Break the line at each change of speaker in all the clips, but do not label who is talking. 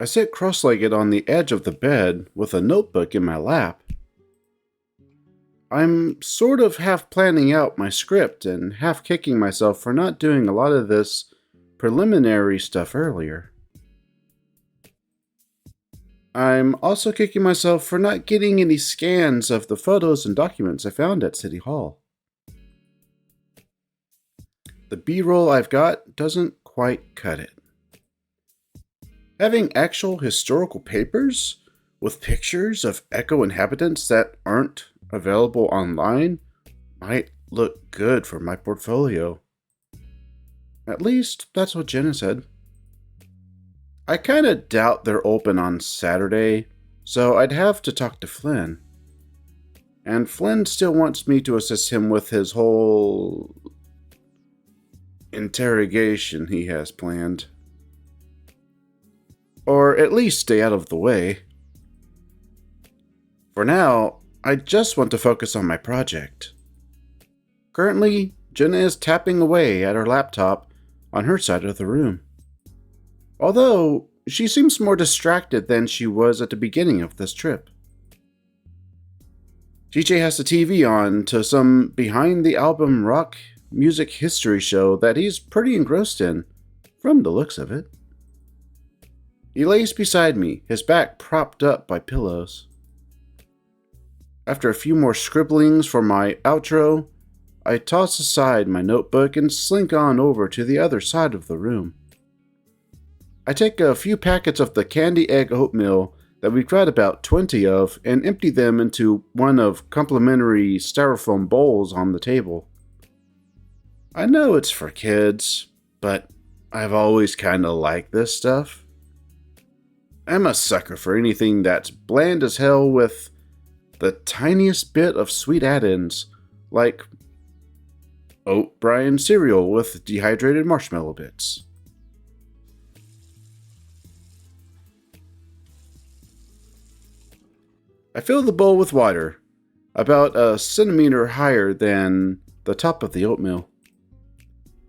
I sit cross-legged on the edge of the bed with a notebook in my lap. I'm sort of half planning out my script and half kicking myself for not doing a lot of this preliminary stuff earlier. I'm also kicking myself for not getting any scans of the photos and documents I found at City Hall. The B-roll I've got doesn't quite cut it. Having actual historical papers with pictures of Echo inhabitants that aren't available online might look good for my portfolio. At least, that's what Jenna said. I kinda doubt they're open on Saturday, so I'd have to talk to Flynn. And Flynn still wants me to assist him with his whole interrogation he has planned. Or at least stay out of the way. For now, I just want to focus on my project. Currently, Jenna is tapping away at her laptop on her side of the room. Although, she seems more distracted than she was at the beginning of this trip. TJ has the TV on to some behind-the-album rock music history show that he's pretty engrossed in, from the looks of it. He lays beside me, his back propped up by pillows. After a few more scribblings for my outro, I toss aside my notebook and slink on over to the other side of the room. I take a few packets of the candy egg oatmeal that we've got about 20 of and empty them into one of complimentary styrofoam bowls on the table. I know it's for kids, but I've always kinda liked this stuff. I'm a sucker for anything that's bland as hell with the tiniest bit of sweet add-ins, like oat bran cereal with dehydrated marshmallow bits. I fill the bowl with water, about a centimeter higher than the top of the oatmeal.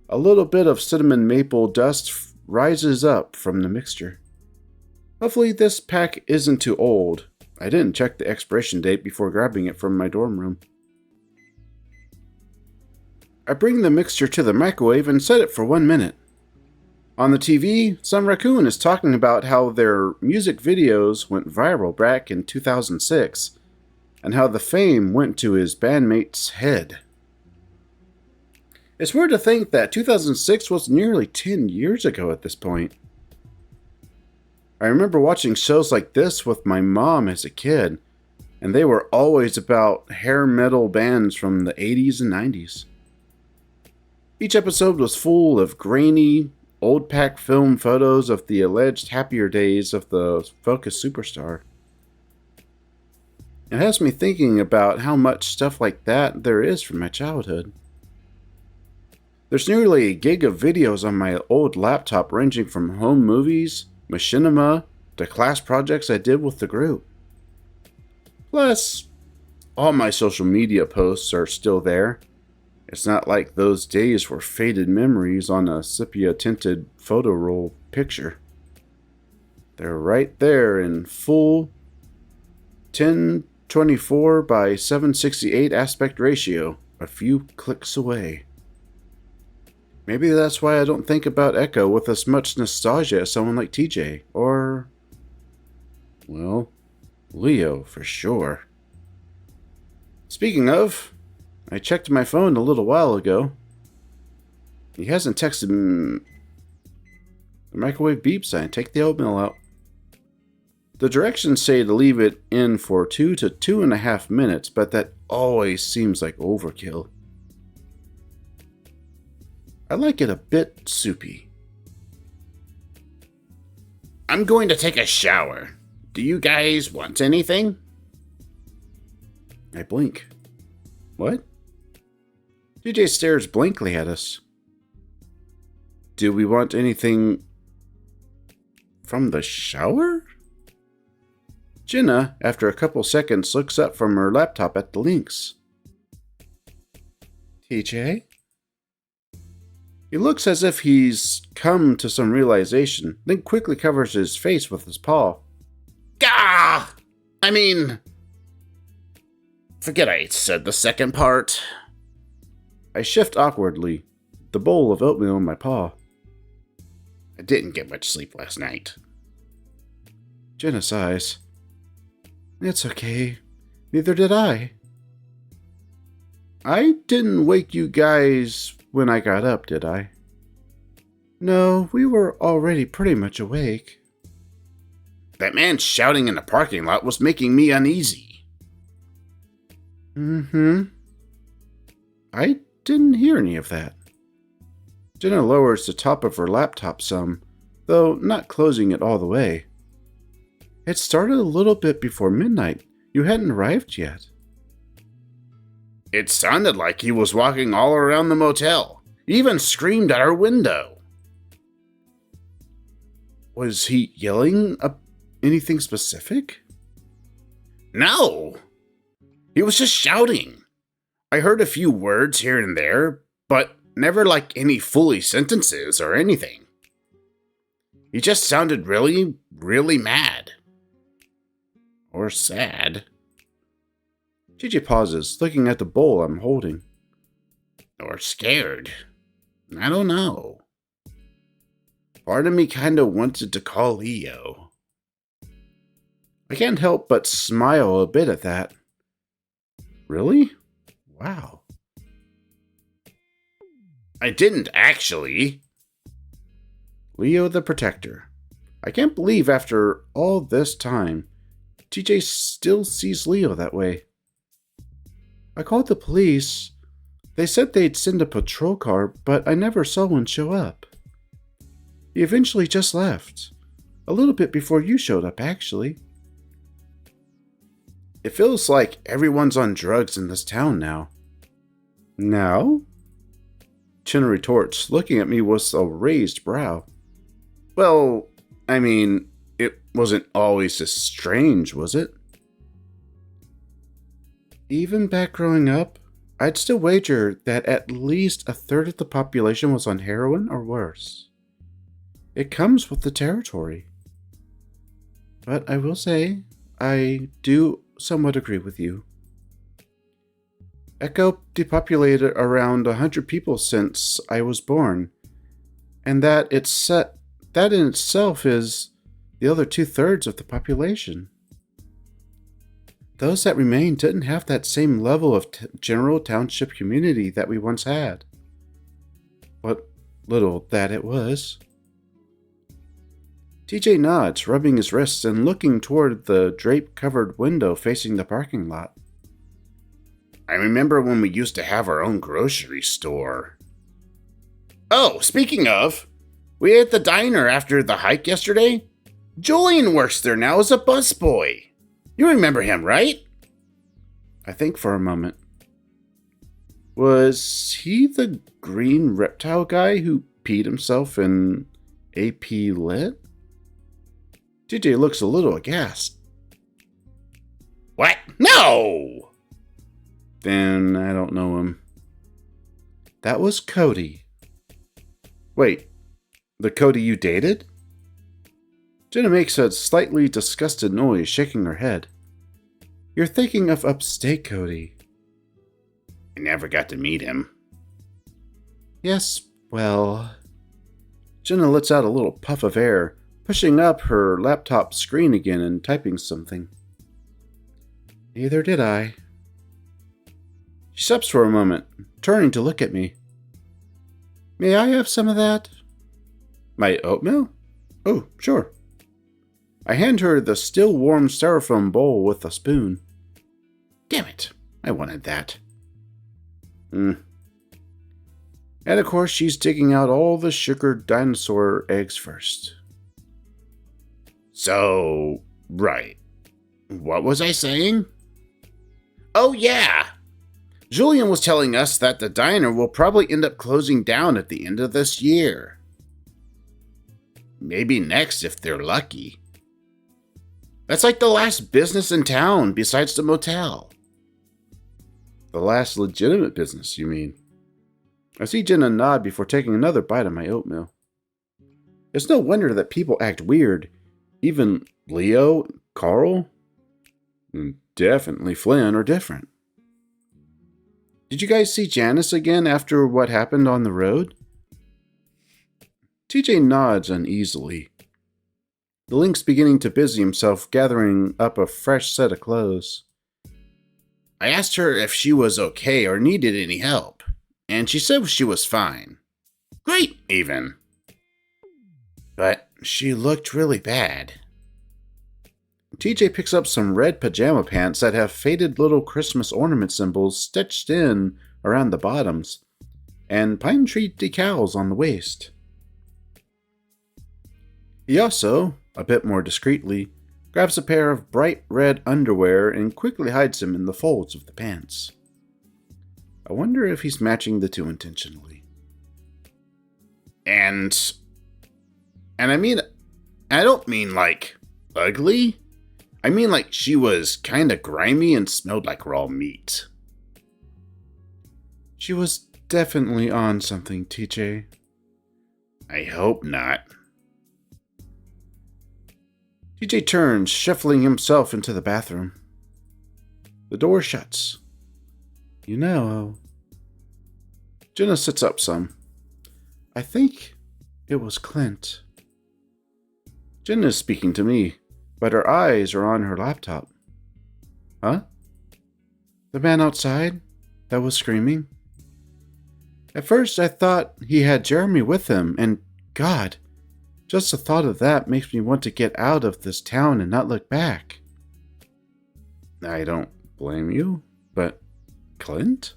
A little bit of cinnamon maple dust rises up from the mixture. Hopefully this pack isn't too old. I didn't check the expiration date before grabbing it from my dorm room. I bring the mixture to the microwave and set it for 1 minute. On the TV, some raccoon is talking about how their music videos went viral back in 2006, and how the fame went to his bandmate's head. It's weird to think that 2006 was nearly 10 years ago at this point. I remember watching shows like this with my mom as a kid, and they were always about hair metal bands from the 80s and 90s. Each episode was full of grainy, old pack film photos of the alleged happier days of the Focus superstar. It has me thinking about how much stuff like that there is from my childhood. There's nearly a gig of videos on my old laptop ranging from home movies, machinima, to class projects I did with the group. Plus, all my social media posts are still there. It's not like those days were faded memories on a sepia-tinted photo roll picture. They're right there in full 1024 by 768 aspect ratio, a few clicks away. Maybe that's why I don't think about Echo with as much nostalgia as someone like TJ, or, well, Leo for sure. Speaking of, I checked my phone a little while ago. He hasn't texted me. The microwave beeps. I take the oatmeal out. The directions say to leave it in for 2 to 2.5 minutes, but that always seems like overkill. I like it a bit soupy. I'm going to take a shower. Do you guys want anything? I blink. What? DJ stares blankly at us. Do we want anything from the shower? Jenna, after a couple seconds, looks up from her laptop at the links. TJ? He looks as if he's come to some realization, then quickly covers his face with his paw.
Gah! I mean, forget I said the second part.
I shift awkwardly, the bowl of oatmeal in my paw.
I didn't get much sleep last night.
Jenna sighs. It's okay. Neither did I. I didn't wake you guys when I got up, did I? No, we were already pretty much awake.
That man shouting in the parking lot was making me uneasy.
I didn't hear any of that. Jenna lowers the top of her laptop some, though not closing it all the way. It started a little bit before midnight. You hadn't arrived yet.
It sounded like he was walking all around the motel. He even screamed at our window.
Was he yelling anything specific?
No. He was just shouting. I heard a few words here and there, but never like any fully sentences or anything. He just sounded really, really mad. Or sad.
Gigi pauses, looking at the bowl I'm holding.
Or scared. I don't know. Part of me kinda wanted to call Leo.
I can't help but smile a bit at that. Really? Wow.
I didn't actually.
Leo the Protector. I can't believe after all this time, TJ still sees Leo that way. I called the police. They said they'd send a patrol car, but I never saw one show up. He eventually just left. A little bit before you showed up, actually. It feels like everyone's on drugs in this town now. Now? Chin retorts, looking at me with a raised brow.
Well, I mean, it wasn't always this strange, was it?
Even back growing up, I'd still wager that at least a third of the population was on heroin or worse. It comes with the territory. But I will say, I do somewhat agree with you. Echo depopulated around 100 people since I was born, and that in itself is the other 2/3 of the population. Those that remain didn't have that same level of general township community that we once had. What little that it was. TJ nods, rubbing his wrists and looking toward the drape-covered window facing the parking lot.
I remember when we used to have our own grocery store. Oh, speaking of, we ate at the diner after the hike yesterday. Julian works there now as a busboy. You remember him, right?
I think for a moment. Was he the green reptile guy who peed himself in AP Lit? TJ looks a little aghast.
What? No!
Then I don't know him. That was Cody. Wait, the Cody you dated? Jenna makes a slightly disgusted noise, shaking her head. You're thinking of upstate Cody.
I never got to meet him.
Yes, well... Jenna lets out a little puff of air, pushing up her laptop screen again and typing something. Neither did I. She stops for a moment, turning to look at me. May I have some of that? My oatmeal? Oh, sure. I hand her the still warm styrofoam bowl with a spoon.
Damn it, I wanted that.
And of course she's digging out all the sugared dinosaur eggs first.
So, right. What was I saying? Oh yeah! Julian was telling us that the diner will probably end up closing down at the end of this year. Maybe next if they're lucky. That's like the last business in town besides the motel.
The last legitimate business, you mean? I see Jenna nod before taking another bite of my oatmeal. It's no wonder that people act weird. Even Leo, Carl, and definitely Flynn are different. Did you guys see Janice again after what happened on the road? TJ nods uneasily. The Link's beginning to busy himself gathering up a fresh set of clothes.
I asked her if she was okay or needed any help, and she said she was fine. Great, even. But she looked really bad.
TJ picks up some red pajama pants that have faded little Christmas ornament symbols stitched in around the bottoms, and pine tree decals on the waist. He also, a bit more discreetly, grabs a pair of bright red underwear and quickly hides them in the folds of the pants. I wonder if he's matching the two intentionally.
And I mean, I don't mean like ugly. I mean like she was kinda grimy and smelled like raw meat.
She was definitely on something, TJ.
I hope not.
TJ turns, shuffling himself into the bathroom. The door shuts. You know. Jenna sits up some. I think it was Clint. Jenna is speaking to me, but her eyes are on her laptop. Huh? The man outside that was screaming? At first I thought he had Jeremy with him, and God, just the thought of that makes me want to get out of this town and not look back. I don't blame you, but Clint?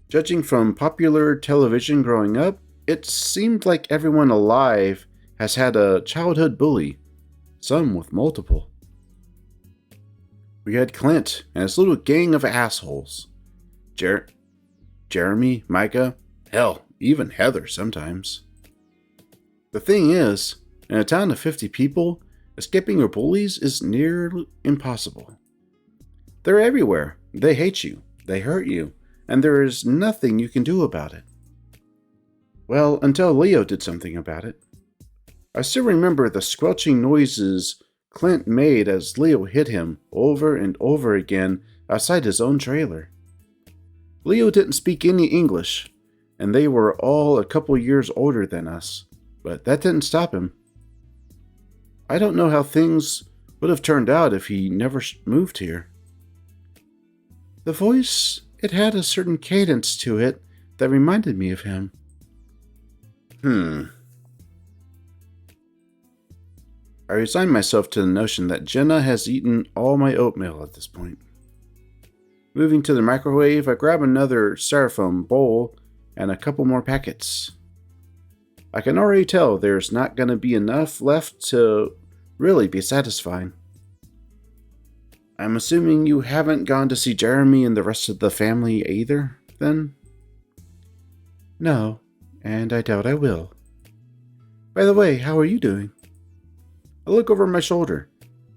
Judging from popular television growing up, it seemed like everyone alive has had a childhood bully, some with multiple. We had Clint and his little gang of assholes. Jeremy, Micah, hell, even Heather sometimes. The thing is, in a town of 50 people, escaping your bullies is nearly impossible. They're everywhere. They hate you. They hurt you. And there is nothing you can do about it. Well, until Leo did something about it. I still remember the squelching noises Clint made as Leo hit him over and over again outside his own trailer. Leo didn't speak any English, and they were all a couple years older than us, but that didn't stop him. I don't know how things would have turned out if he never moved here. The voice, it had a certain cadence to it that reminded me of him. I resign myself to the notion that Jenna has eaten all my oatmeal at this point. Moving to the microwave, I grab another styrofoam bowl and a couple more packets. I can already tell there's not going to be enough left to really be satisfying. I'm assuming you haven't gone to see Jeremy and the rest of the family either, then? No, and I doubt I will. By the way, how are you doing? I look over my shoulder.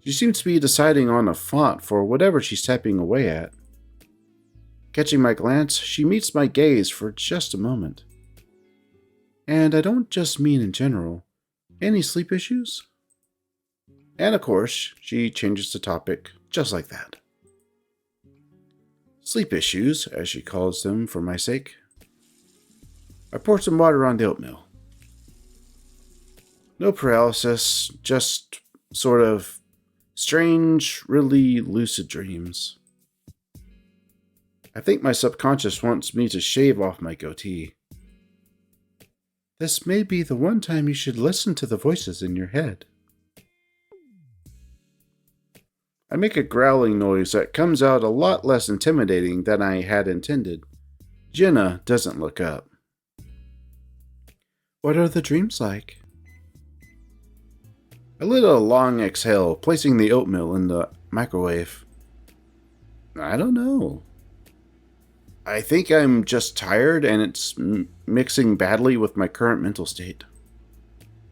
She seems to be deciding on a font for whatever she's typing away at. Catching my glance, she meets my gaze for just a moment. And I don't just mean in general. Any sleep issues? And of course, she changes the topic just like that. Sleep issues, as she calls them for my sake. I pour some water on the oatmeal. No paralysis, just sort of strange, really lucid dreams. I think my subconscious wants me to shave off my goatee. This may be the one time you should listen to the voices in your head. I make a growling noise that comes out a lot less intimidating than I had intended. Jenna doesn't look up. What are the dreams like? I lit a long exhale, placing the oatmeal in the microwave. I don't know. I think I'm just tired and it's mixing badly with my current mental state.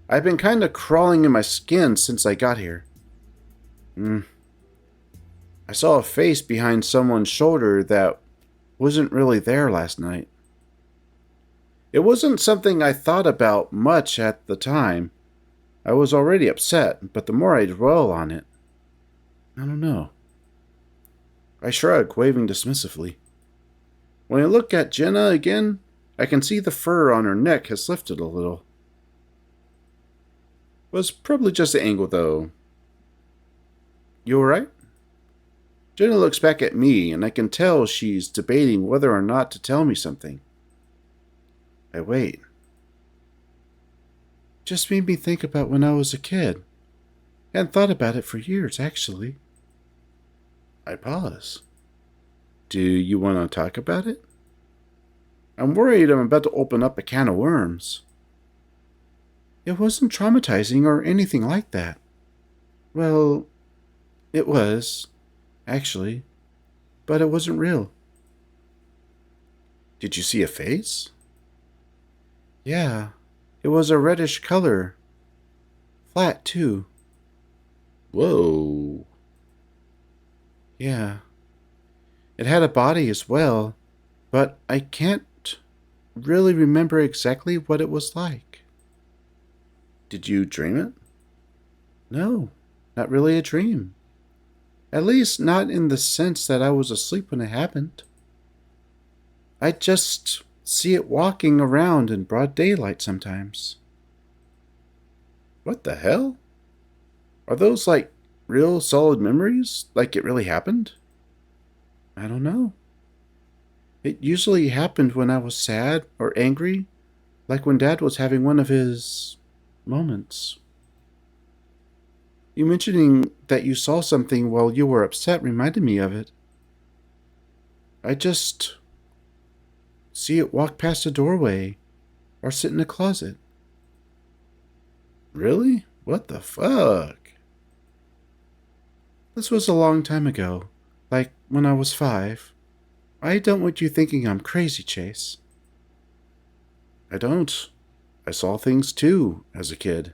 I've been kind of crawling in my skin since I got here. I saw a face behind someone's shoulder that wasn't really there last night. It wasn't something I thought about much at the time. I was already upset, but the more I dwell on it, I don't know. I shrugged, waving dismissively. When I look at Jenna again, I can see the fur on her neck has lifted a little. Was probably just the angle, though. You alright? Jenna looks back at me, and I can tell she's debating whether or not to tell me something. I wait. Just made me think about when I was a kid. Hadn't thought about it for years, actually. I pause. Do you want to talk about it? I'm worried I'm about to open up a can of worms. It wasn't traumatizing or anything like that. Well, it was, actually, but it wasn't real. Did you see a face? Yeah, it was a reddish color. Flat, too. Whoa. Yeah. It had a body as well, but I can't really remember exactly what it was like. Did you dream it? No, not really a dream. At least not in the sense that I was asleep when it happened. I just see it walking around in broad daylight sometimes. What the hell? Are those like real solid memories? Like it really happened? I don't know. It usually happened when I was sad or angry, like when Dad was having one of his moments. You mentioning that you saw something while you were upset reminded me of it. I just see it walk past a doorway or sit in a closet. Really? What the fuck? This was a long time ago, like when I was 5. I don't want you thinking I'm crazy, Chase. I don't. I saw things too as a kid.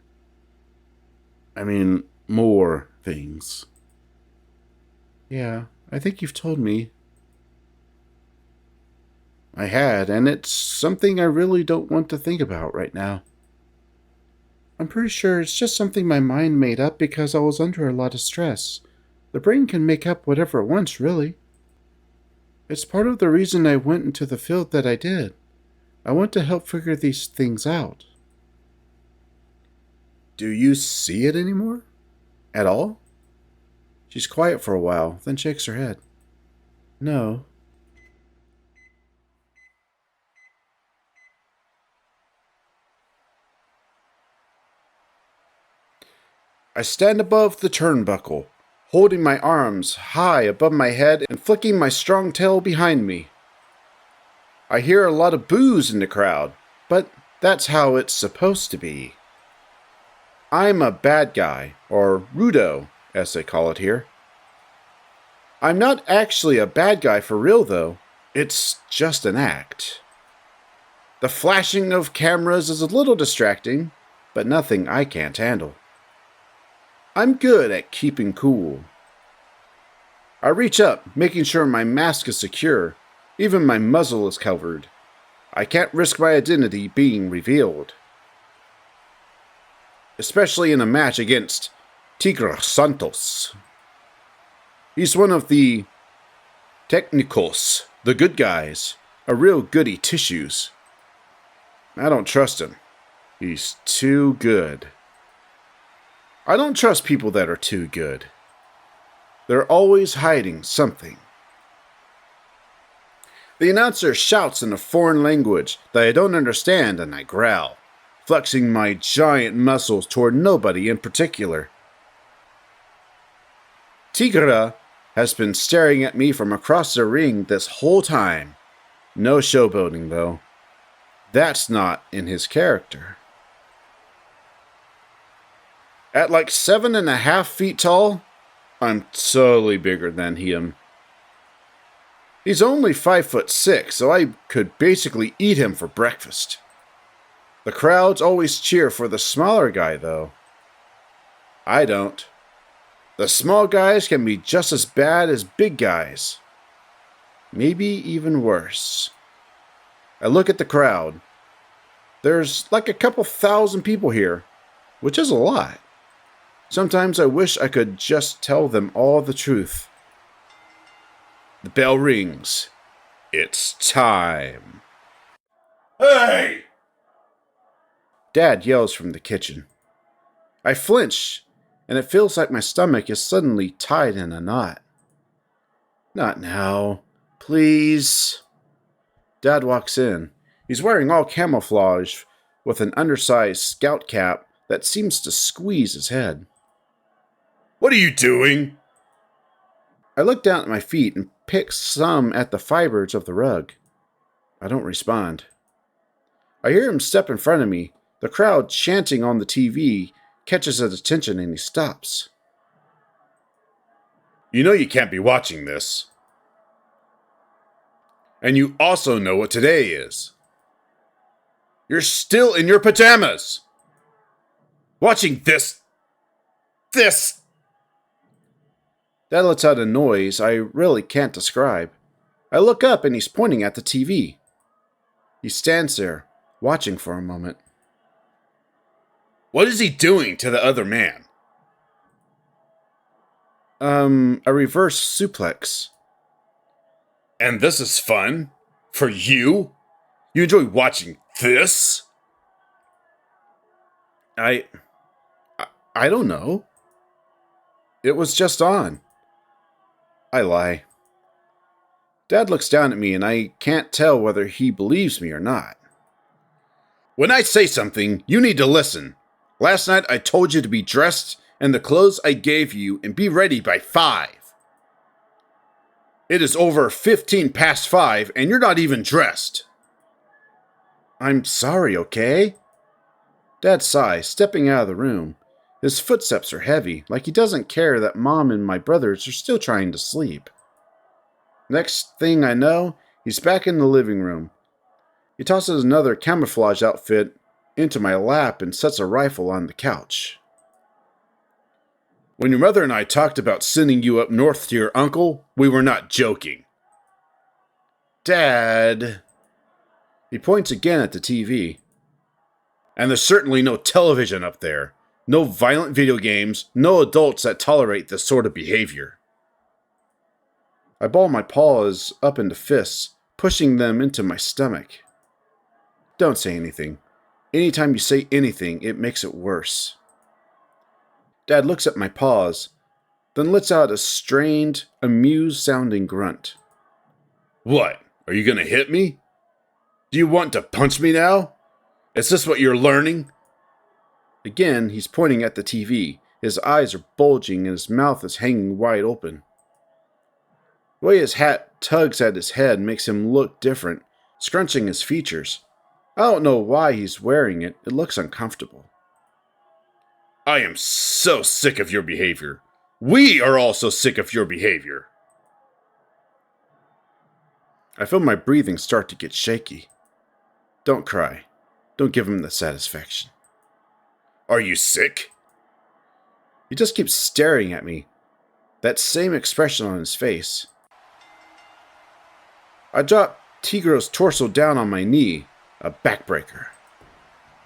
I mean, more things. Yeah, I think you've told me. I had, and it's something I really don't want to think about right now. I'm pretty sure it's just something my mind made up because I was under a lot of stress. The brain can make up whatever it wants, really. It's part of the reason I went into the field that I did. I want to help figure these things out. Do you see it anymore? At all? She's quiet for a while, then shakes her head. No. I stand above the turnbuckle, holding my arms high above my head and flicking my strong tail behind me. I hear a lot of boos in the crowd, but that's how it's supposed to be. I'm a bad guy, or Rudo, as they call it here. I'm not actually a bad guy for real, though. It's just an act. The flashing of cameras is a little distracting, but nothing I can't handle. I'm good at keeping cool. I reach up, making sure my mask is secure. Even my muzzle is covered. I can't risk my identity being revealed. Especially in a match against Tigre Santos. He's one of the Technicos, the good guys, a real goody tissues. I don't trust him. He's too good. I don't trust people that are too good. They're always hiding something. The announcer shouts in a foreign language that I don't understand, and I growl, flexing my giant muscles toward nobody in particular. Tigre has been staring at me from across the ring this whole time. No showboating, though. That's not in his character. At like 7.5 feet tall, I'm totally bigger than him. He's only 5'6", so I could basically eat him for breakfast. The crowds always cheer for the smaller guy, though. I don't. The small guys can be just as bad as big guys. Maybe even worse. I look at the crowd. There's like a couple thousand people here, which is a lot. Sometimes I wish I could just tell them all the truth. The bell rings. It's time.
Hey!
Dad yells from the kitchen. I flinch, and it feels like my stomach is suddenly tied in a knot. Not now. Please. Dad walks in. He's wearing all camouflage with an undersized scout cap that seems to squeeze his head.
What are you doing?
I look down at my feet and pick some at the fibers of the rug. I don't respond. I hear him step in front of me. The crowd chanting on the TV catches his attention and he stops.
You know you can't be watching this. And you also know what today is. You're still in your pajamas. Watching this.
Dad lets out a noise I really can't describe. I look up and he's pointing at the TV. He stands there, watching for a moment.
What is he doing to the other man?
A reverse suplex.
And this is fun? For you? You enjoy watching this?
I don't know. It was just on. I lie. Dad looks down at me and I can't tell whether he believes me or not.
When I say something, you need to listen. Last night I told you to be dressed in the clothes I gave you and be ready by 5. It is over 15 past 5 and you're not even dressed.
I'm sorry, okay? Dad sighs, stepping out of the room. His footsteps are heavy, like he doesn't care that Mom and my brothers are still trying to sleep. Next thing I know, he's back in the living room. He tosses another camouflage outfit into my lap and sets a rifle on the couch.
When your mother and I talked about sending you up north to your uncle, we were not joking.
Dad. He points again at the TV.
And there's certainly no television up there. No violent video games, no adults that tolerate this sort of behavior.
I ball my paws up into fists, pushing them into my stomach. Don't say anything. Anytime you say anything, it makes it worse. Dad looks at my paws, then lets out a strained, amused-sounding grunt.
What? Are you gonna hit me? Do you want to punch me now? Is this what you're learning?
Again, he's pointing at the TV. His eyes are bulging and his mouth is hanging wide open. The way his hat tugs at his head makes him look different, scrunching his features. I don't know why he's wearing it. It looks uncomfortable.
I am so sick of your behavior. We are all so sick of your behavior.
I feel my breathing start to get shaky. Don't cry. Don't give him the satisfaction.
Are you sick?
He just keeps staring at me. That same expression on his face. I drop Tigro's torso down on my knee, a backbreaker.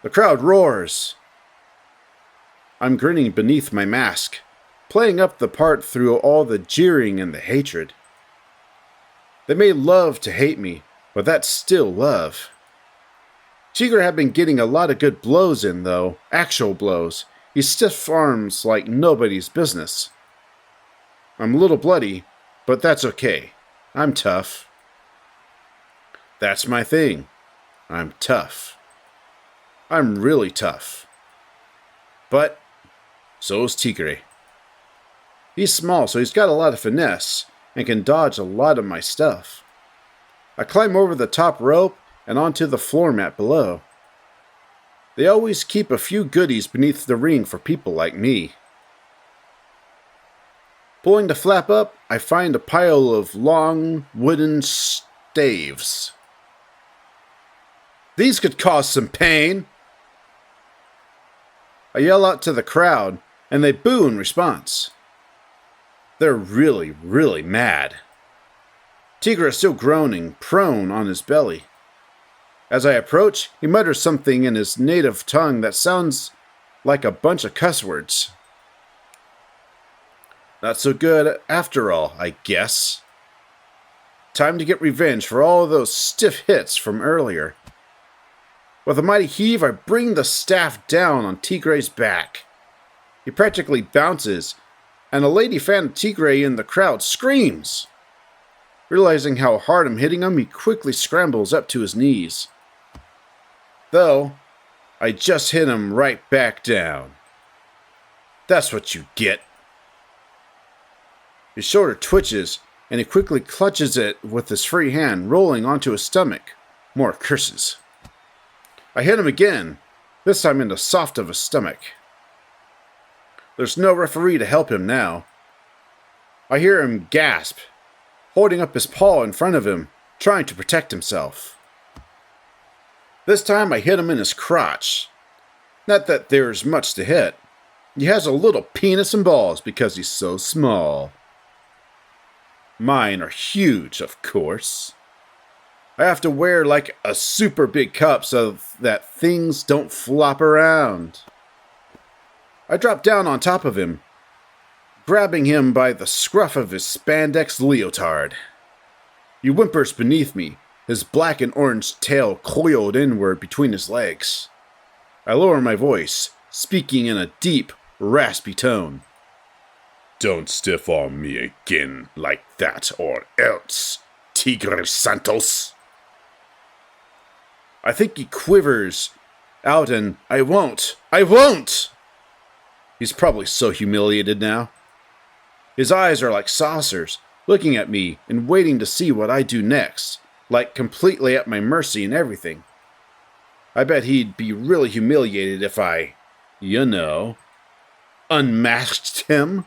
The crowd roars. I'm grinning beneath my mask, playing up the part through all the jeering and the hatred. They may love to hate me, but that's still love. Tigre had been getting a lot of good blows in, though, actual blows. He stiff arms like nobody's business. I'm a little bloody, but that's okay. I'm tough. That's my thing. I'm tough. I'm really tough. But so is Tigre. He's small, so he's got a lot of finesse and can dodge a lot of my stuff. I climb over the top rope and onto the floor mat below. They always keep a few goodies beneath the ring for people like me. Pulling the flap up, I find a pile of long wooden staves. These could cause some pain. I yell out to the crowd, and they boo in response. They're really, really mad. Tigre is still groaning, prone on his belly. As I approach, he mutters something in his native tongue that sounds like a bunch of cuss words. Not so good after all, I guess. Time to get revenge for all of those stiff hits from earlier. With a mighty heave, I bring the staff down on Tigre's back. He practically bounces, and a lady fan of Tigre in the crowd screams. Realizing how hard I'm hitting him, he quickly scrambles up to his knees. Though, I just hit him right back down. That's what you get. His shoulder twitches, and he quickly clutches it with his free hand, rolling onto his stomach. More curses. I hit him again, this time in the soft of his stomach. There's no referee to help him now. I hear him gasp, holding up his paw in front of him, trying to protect himself. This time I hit him in his crotch. Not that there's much to hit. He has a little penis and balls because he's so small. Mine are huge, of course. I have to wear like a super big cup so that things don't flop around. I drop down on top of him, grabbing him by the scruff of his spandex leotard. He whimpers beneath me, his black and orange tail coiled inward between his legs. I lower my voice, speaking in a deep, raspy tone. Don't stiff on me again like that or else, Tigre Santos. I think he quivers out and I won't! He's probably so humiliated now. His eyes are like saucers, looking at me and waiting to see what I do next, like completely at my mercy and everything. I bet he'd be really humiliated if I, unmasked him.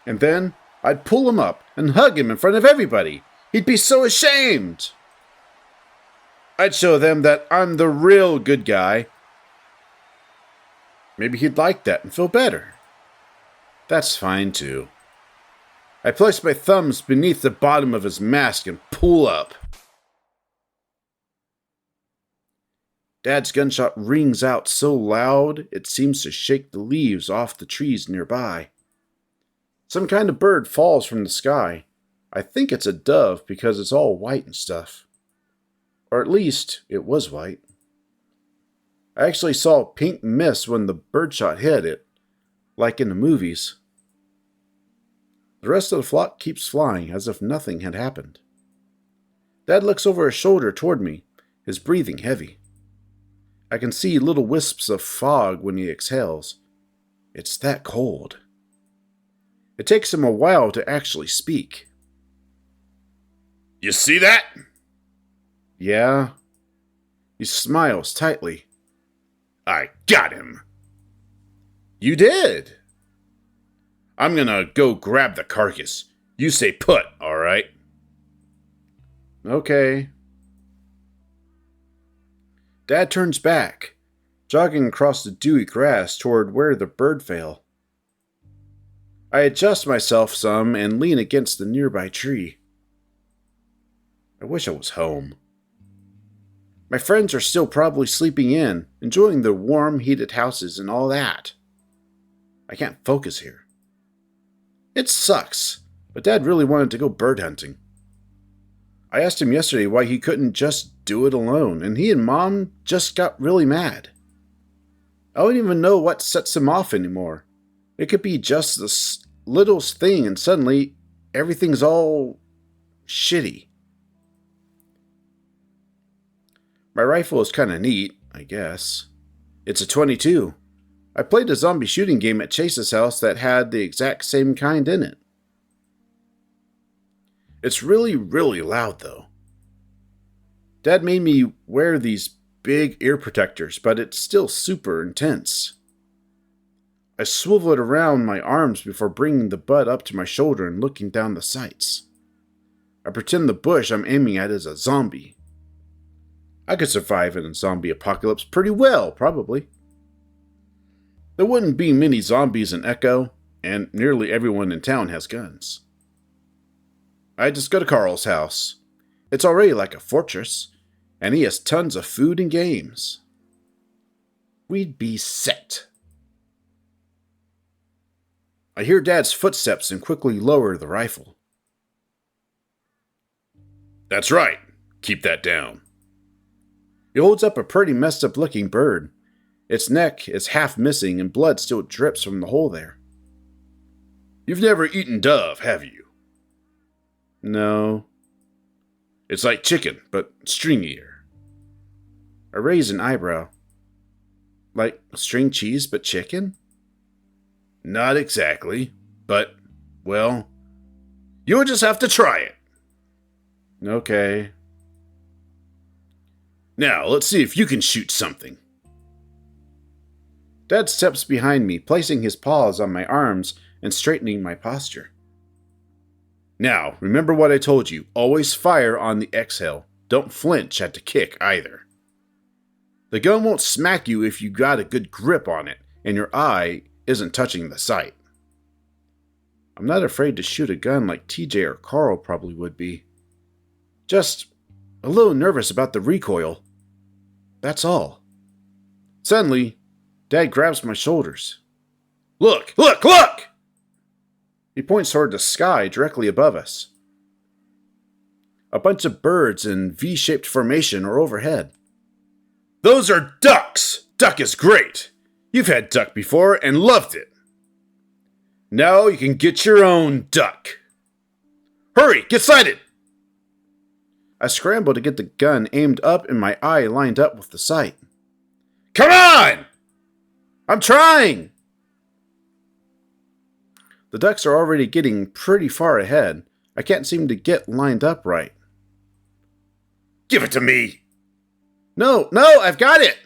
And then I'd pull him up and hug him in front of everybody. He'd be so ashamed. I'd show them that I'm the real good guy. Maybe he'd like that and feel better. That's fine too. I place my thumbs beneath the bottom of his mask and pull up. Dad's gunshot rings out so loud it seems to shake the leaves off the trees nearby. Some kind of bird falls from the sky. I think it's a dove because it's all white and stuff. Or at least, it was white. I actually saw pink mist when the birdshot hit it, like in the movies. The rest of the flock keeps flying as if nothing had happened. Dad looks over his shoulder toward me, his breathing heavy. I can see little wisps of fog when he exhales. It's that cold. It takes him a while to actually speak.
You see that?
Yeah. He smiles tightly.
I got him.
You did?
I'm gonna go grab the carcass. You stay put, alright?
Okay. Dad turns back, jogging across the dewy grass toward where the bird fell. I adjust myself some and lean against the nearby tree. I wish I was home. My friends are still probably sleeping in, enjoying their warm, heated houses and all that. I can't focus here. It sucks, but Dad really wanted to go bird hunting. I asked him yesterday why he couldn't just do it alone, and he and Mom just got really mad. I don't even know what sets him off anymore. It could be just the littlest thing, and suddenly everything's all shitty. My rifle is kind of neat, I guess. It's a .22. I played a zombie shooting game at Chase's house that had the exact same kind in it. It's really, really loud, though. Dad made me wear these big ear protectors, but it's still super intense. I swivel it around my arms before bringing the butt up to my shoulder and looking down the sights. I pretend the bush I'm aiming at is a zombie. I could survive in a zombie apocalypse pretty well, probably. There wouldn't be many zombies in Echo, and nearly everyone in town has guns. I just go to Carl's house. It's already like a fortress. And he has tons of food and games. We'd be set. I hear Dad's footsteps and quickly lower the rifle.
That's right. Keep that down.
He holds up a pretty messed up looking bird. Its neck is half missing and blood still drips from the hole there.
You've never eaten dove, have you?
No.
It's like chicken, but stringier.
I raise an eyebrow. Like string cheese, but chicken?
Not exactly, but, well, you'll just have to try it.
Okay.
Now, let's see if you can shoot something.
Dad steps behind me, placing his paws on my arms and straightening my posture.
Now, remember what I told you. Always fire on the exhale. Don't flinch at the kick either. The gun won't smack you if you got a good grip on it and your eye isn't touching the sight.
I'm not afraid to shoot a gun like TJ or Carl probably would be. Just a little nervous about the recoil. That's all. Suddenly, Dad grabs my shoulders.
Look! Look! Look!
He points toward the sky directly above us. A bunch of birds in V-shaped formation are overhead.
Those are ducks! Duck is great! You've had duck before and loved it. Now you can get your own duck. Hurry! Get sighted!
I scramble to get the gun aimed up and my eye lined up with the sight.
Come on!
I'm trying! The ducks are already getting pretty far ahead. I can't seem to get lined up right.
Give it to me!
No, I've got it!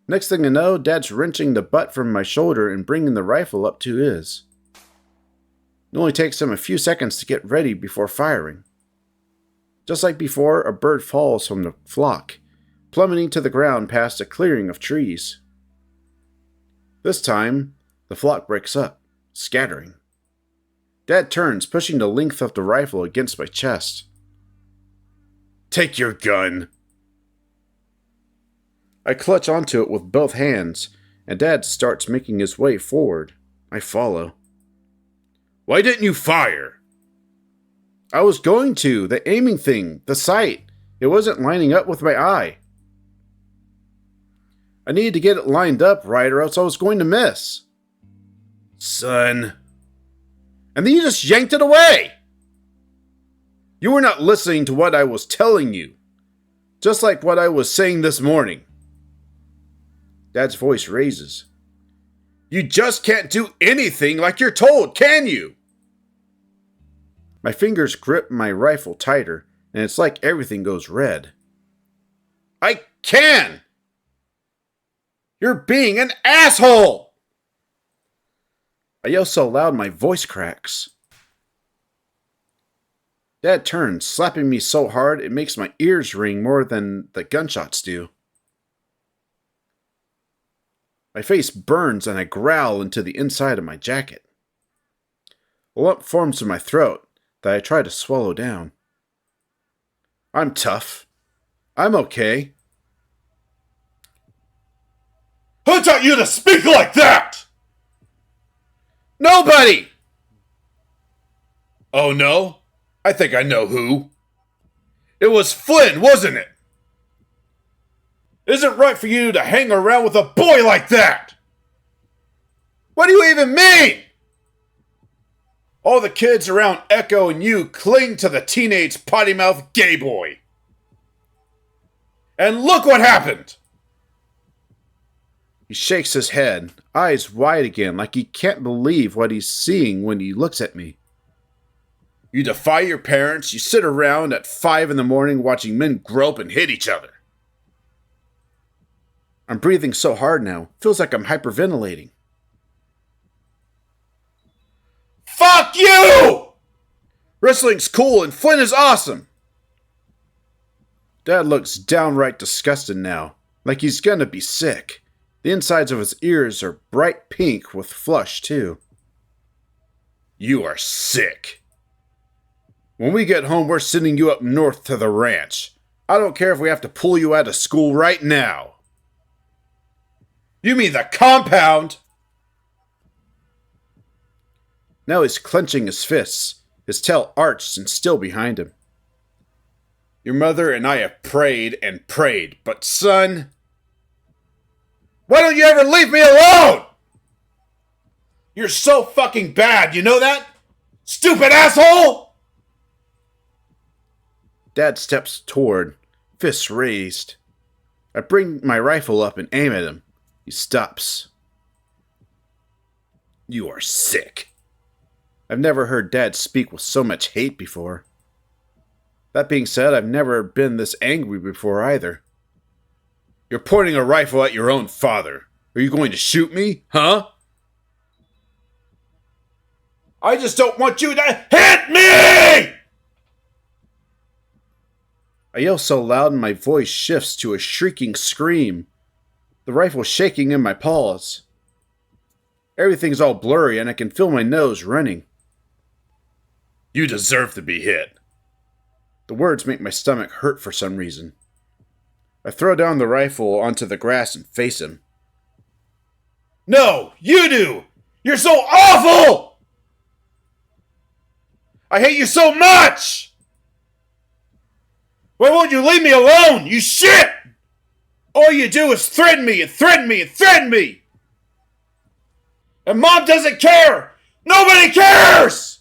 Next thing I know, Dad's wrenching the butt from my shoulder and bringing the rifle up to his. It only takes him a few seconds to get ready before firing. Just like before, a bird falls from the flock, plummeting to the ground past a clearing of trees. This time, the flock breaks up, scattering. Dad turns, pushing the length of the rifle against my chest.
Take your gun.
I clutch onto it with both hands, and Dad starts making his way forward. I follow.
Why didn't you fire?
I was going to. The aiming thing, the sight. It wasn't lining up with my eye. I needed to get it lined up right or else I was going to miss.
Son.
And then you just yanked it away. You were not listening to what I was telling you. Just like what I was saying this morning. Dad's voice raises.
You just can't do anything like you're told, can you?
My fingers grip my rifle tighter, and it's like everything goes red.
I can! You're being an asshole!
I yell so loud my voice cracks. Dad turns, slapping me so hard it makes my ears ring more than the gunshots do. My face burns and I growl into the inside of my jacket. A lump forms in my throat that I try to swallow down. I'm tough. I'm okay.
Who taught you to speak like that?
Nobody!
Oh no? I think I know who. It was Flynn, wasn't it? Isn't right for you to hang around with a boy like that! What do you even mean? All the kids around Echo and you cling to the teenage potty-mouthed gay boy. And look what happened!
He shakes his head, eyes wide again, like he can't believe what he's seeing when he looks at me.
You defy your parents, you sit around at 5 a.m. watching men grope and hit each other.
I'm breathing so hard now, feels like I'm hyperventilating.
Fuck you! Wrestling's cool and Flynn is awesome!
Dad looks downright disgusted now, like he's gonna be sick. The insides of his ears are bright pink with flush, too.
You are sick. When we get home, we're sending you up north to the ranch. I don't care if we have to pull you out of school right now. You mean the compound?
Now he's clenching his fists, his tail arched and still behind him.
Your mother and I have prayed and prayed, but son, why don't you ever leave me alone? You're so fucking bad, you know that? Stupid asshole!
Dad steps toward, fists raised. I bring my rifle up and aim at him. He stops.
You are sick.
I've never heard Dad speak with so much hate before. That being said, I've never been this angry before either.
You're pointing a rifle at your own father. Are you going to shoot me, huh? I just don't want you to hit me!
I yell so loud my voice shifts to a shrieking scream, the rifle shaking in my paws. Everything's all blurry and I can feel my nose running.
You deserve to be hit.
The words make my stomach hurt for some reason. I throw down the rifle onto the grass and face him.
No, you do! You're so awful! I hate you so much! Why won't you leave me alone, you shit? All you do is threaten me and threaten me and threaten me! And Mom doesn't care! Nobody cares!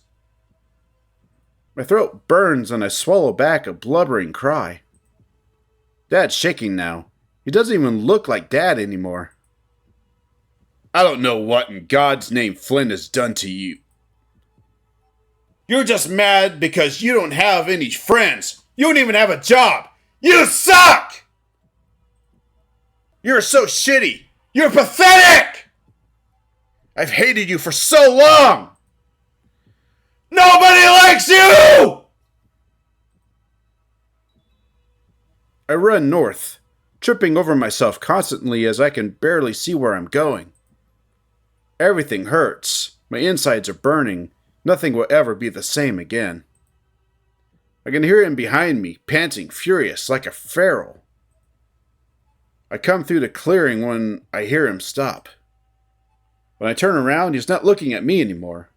My throat burns and I swallow back a blubbering cry. Dad's shaking now. He doesn't even look like Dad anymore.
I don't know what in God's name Flynn has done to you. You're just mad because you don't have any friends. You don't even have a job. You suck! You're so shitty. You're pathetic! I've hated you for so long! Nobody likes you!
I run north, tripping over myself constantly as I can barely see where I'm going. Everything hurts. My insides are burning. Nothing will ever be the same again. I can hear him behind me, panting furious like a feral. I come through the clearing when I hear him stop. When I turn around, he's not looking at me anymore.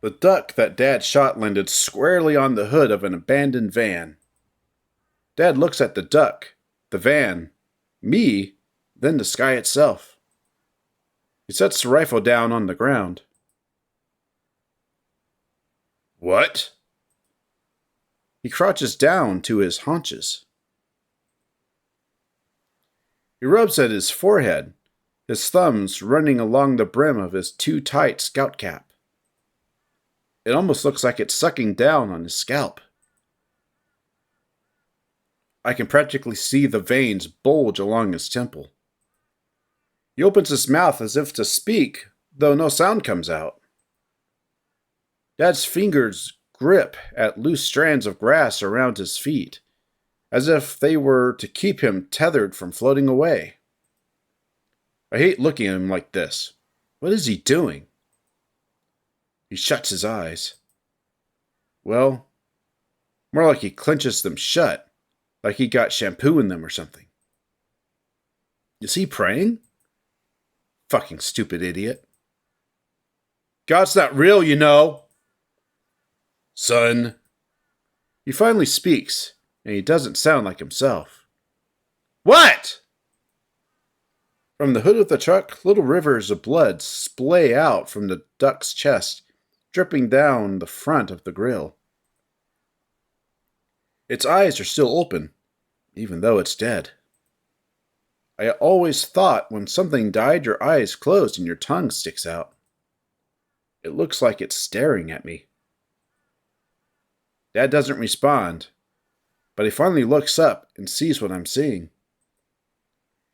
The duck that Dad shot landed squarely on the hood of an abandoned van. Dad looks at the duck, the van, me, then the sky itself. He sets the rifle down on the ground.
What?
He crouches down to his haunches. He rubs at his forehead, his thumbs running along the brim of his too tight scout cap. It almost looks like it's sucking down on his scalp. I can practically see the veins bulge along his temple. He opens his mouth as if to speak, though no sound comes out. Dad's fingers grip at loose strands of grass around his feet, as if they were to keep him tethered from floating away. I hate looking at him like this. What is he doing? He shuts his eyes. Well, more like he clenches them shut, like he got shampoo in them or something. Is he praying? Fucking stupid idiot.
God's not real, you know. Son.
He finally speaks, and he doesn't sound like himself.
What?
From the hood of the truck, little rivers of blood splay out from the duck's chest, dripping down the front of the grill. Its eyes are still open, even though it's dead. I always thought when something died, your eyes closed and your tongue sticks out. It looks like it's staring at me. Dad doesn't respond, but he finally looks up and sees what I'm seeing.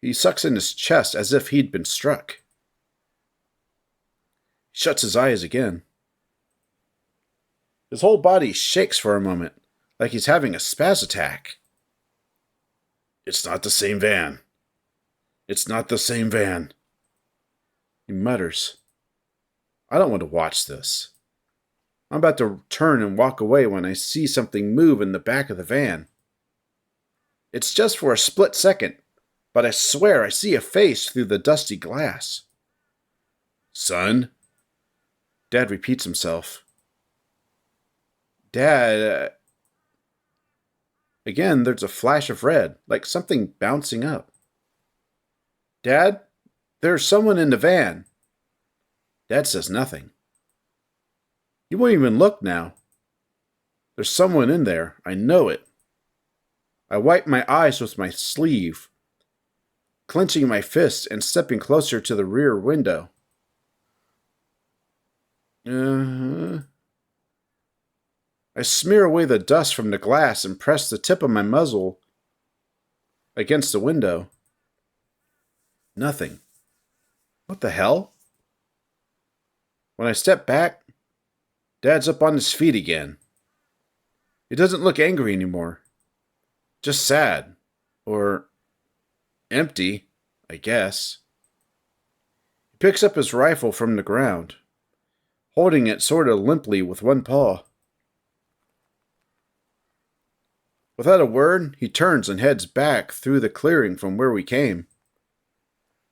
He sucks in his chest as if he'd been struck. He shuts his eyes again. His whole body shakes for a moment, like he's having a spaz attack.
It's not the same van. It's not the same van.
He mutters. I don't want to watch this. I'm about to turn and walk away when I see something move in the back of the van. It's just for a split second, but I swear I see a face through the dusty glass.
Son?
Dad repeats himself. Dad. Again, there's a flash of red, like something bouncing up. Dad, there's someone in the van. Dad says nothing. He won't even look now. There's someone in there. I know it. I wipe my eyes with my sleeve, clenching my fist and stepping closer to the rear window. I smear away the dust from the glass and press the tip of my muzzle against the window. Nothing. What the hell? When I step back, Dad's up on his feet again. He doesn't look angry anymore. Just sad. Or empty, I guess. He picks up his rifle from the ground, holding it sort of limply with one paw. Without a word, he turns and heads back through the clearing from where we came.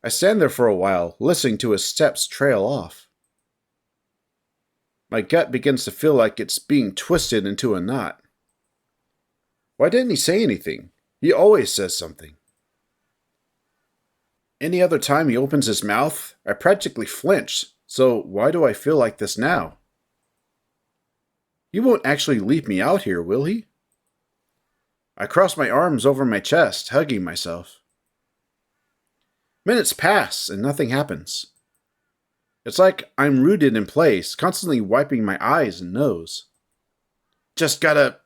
I stand there for a while, listening to his steps trail off. My gut begins to feel like it's being twisted into a knot. Why didn't he say anything? He always says something. Any other time he opens his mouth, I practically flinch, so why do I feel like this now? He won't actually leave me out here, will he? I cross my arms over my chest, hugging myself. Minutes pass and nothing happens. It's like I'm rooted in place, constantly wiping my eyes and nose. Just gotta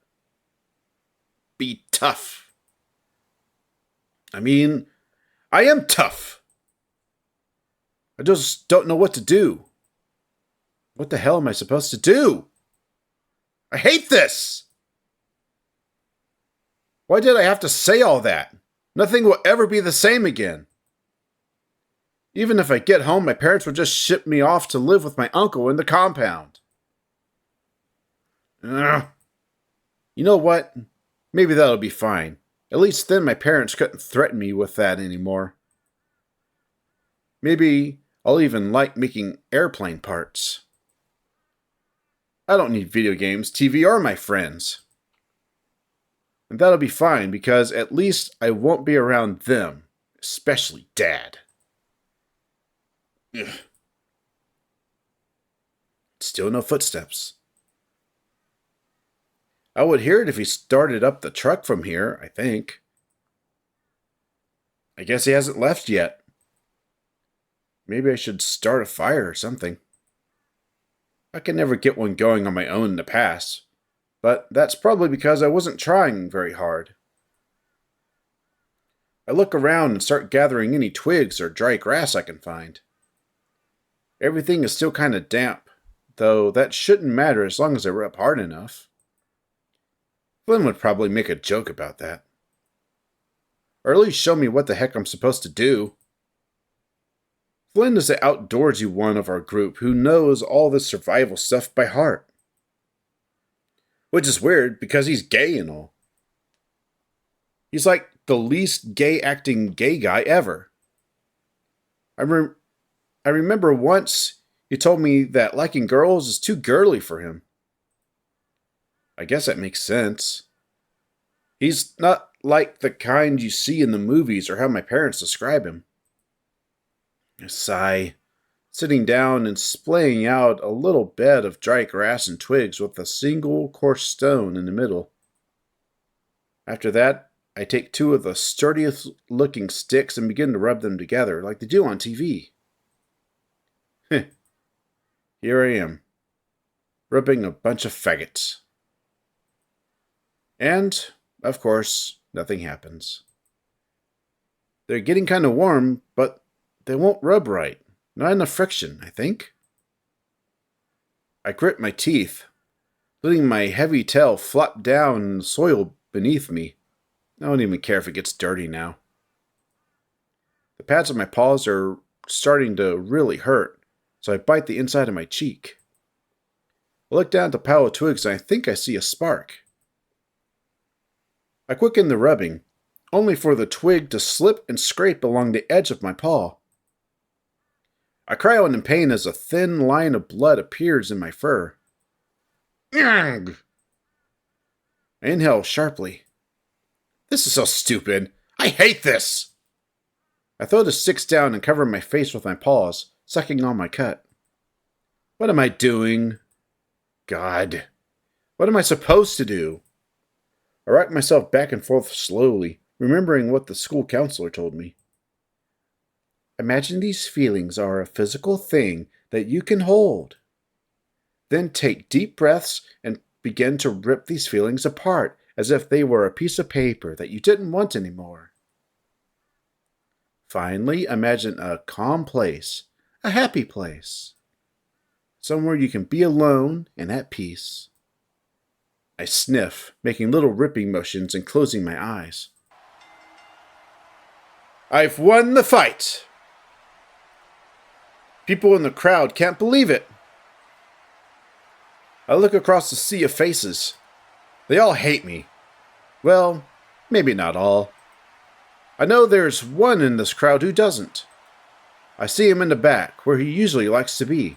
be tough. I mean, I am tough. I just don't know what to do. What the hell am I supposed to do? I hate this! Why did I have to say all that? Nothing will ever be the same again. Even if I get home, my parents will just ship me off to live with my uncle in the compound. You know what? Maybe that'll be fine. At least then my parents couldn't threaten me with that anymore. Maybe I'll even like making airplane parts. I don't need video games, TV, or my friends. And that'll be fine because at least I won't be around them, especially Dad. Ugh. Still no footsteps. I would hear it if he started up the truck from here, I think. I guess he hasn't left yet. Maybe I should start a fire or something. I can never get one going on my own in the past, but that's probably because I wasn't trying very hard. I look around and start gathering any twigs or dry grass I can find. Everything is still kind of damp, though that shouldn't matter as long as I rub hard enough. Flynn would probably make a joke about that. Or at least show me what the heck I'm supposed to do. Flynn is the outdoorsy one of our group who knows all this survival stuff by heart. Which is weird because he's gay and all. He's like the least gay acting gay guy ever. I remember once he told me that liking girls is too girly for him. I guess that makes sense. He's not like the kind you see in the movies or how my parents describe him. I sigh, sitting down and splaying out a little bed of dry grass and twigs with a single coarse stone in the middle. After that, I take two of the sturdiest looking sticks and begin to rub them together like they do on TV. Here I am, rubbing a bunch of faggots. And, of course, nothing happens. They're getting kind of warm, but they won't rub right. Not enough friction, I think. I grit my teeth, letting my heavy tail flop down in the soil beneath me. I don't even care if it gets dirty now. The pads of my paws are starting to really hurt, so I bite the inside of my cheek. I look down at the pile of twigs and I think I see a spark. I quicken the rubbing, only for the twig to slip and scrape along the edge of my paw. I cry out in pain as a thin line of blood appears in my fur. Ugh! I inhale sharply.
This is so stupid. I hate this.
I throw the sticks down and cover my face with my paws, sucking on my cut. What am I doing? God. What am I supposed to do? I rock myself back and forth slowly, remembering what the school counselor told me. Imagine these feelings are a physical thing that you can hold. Then take deep breaths and begin to rip these feelings apart as if they were a piece of paper that you didn't want anymore. Finally, imagine a calm place, a happy place. Somewhere you can be alone and at peace. I sniff, making little ripping motions and closing my eyes. I've won the fight! People in the crowd can't believe it. I look across the sea of faces. They all hate me. Well, maybe not all. I know there's one in this crowd who doesn't. I see him in the back, where he usually likes to be.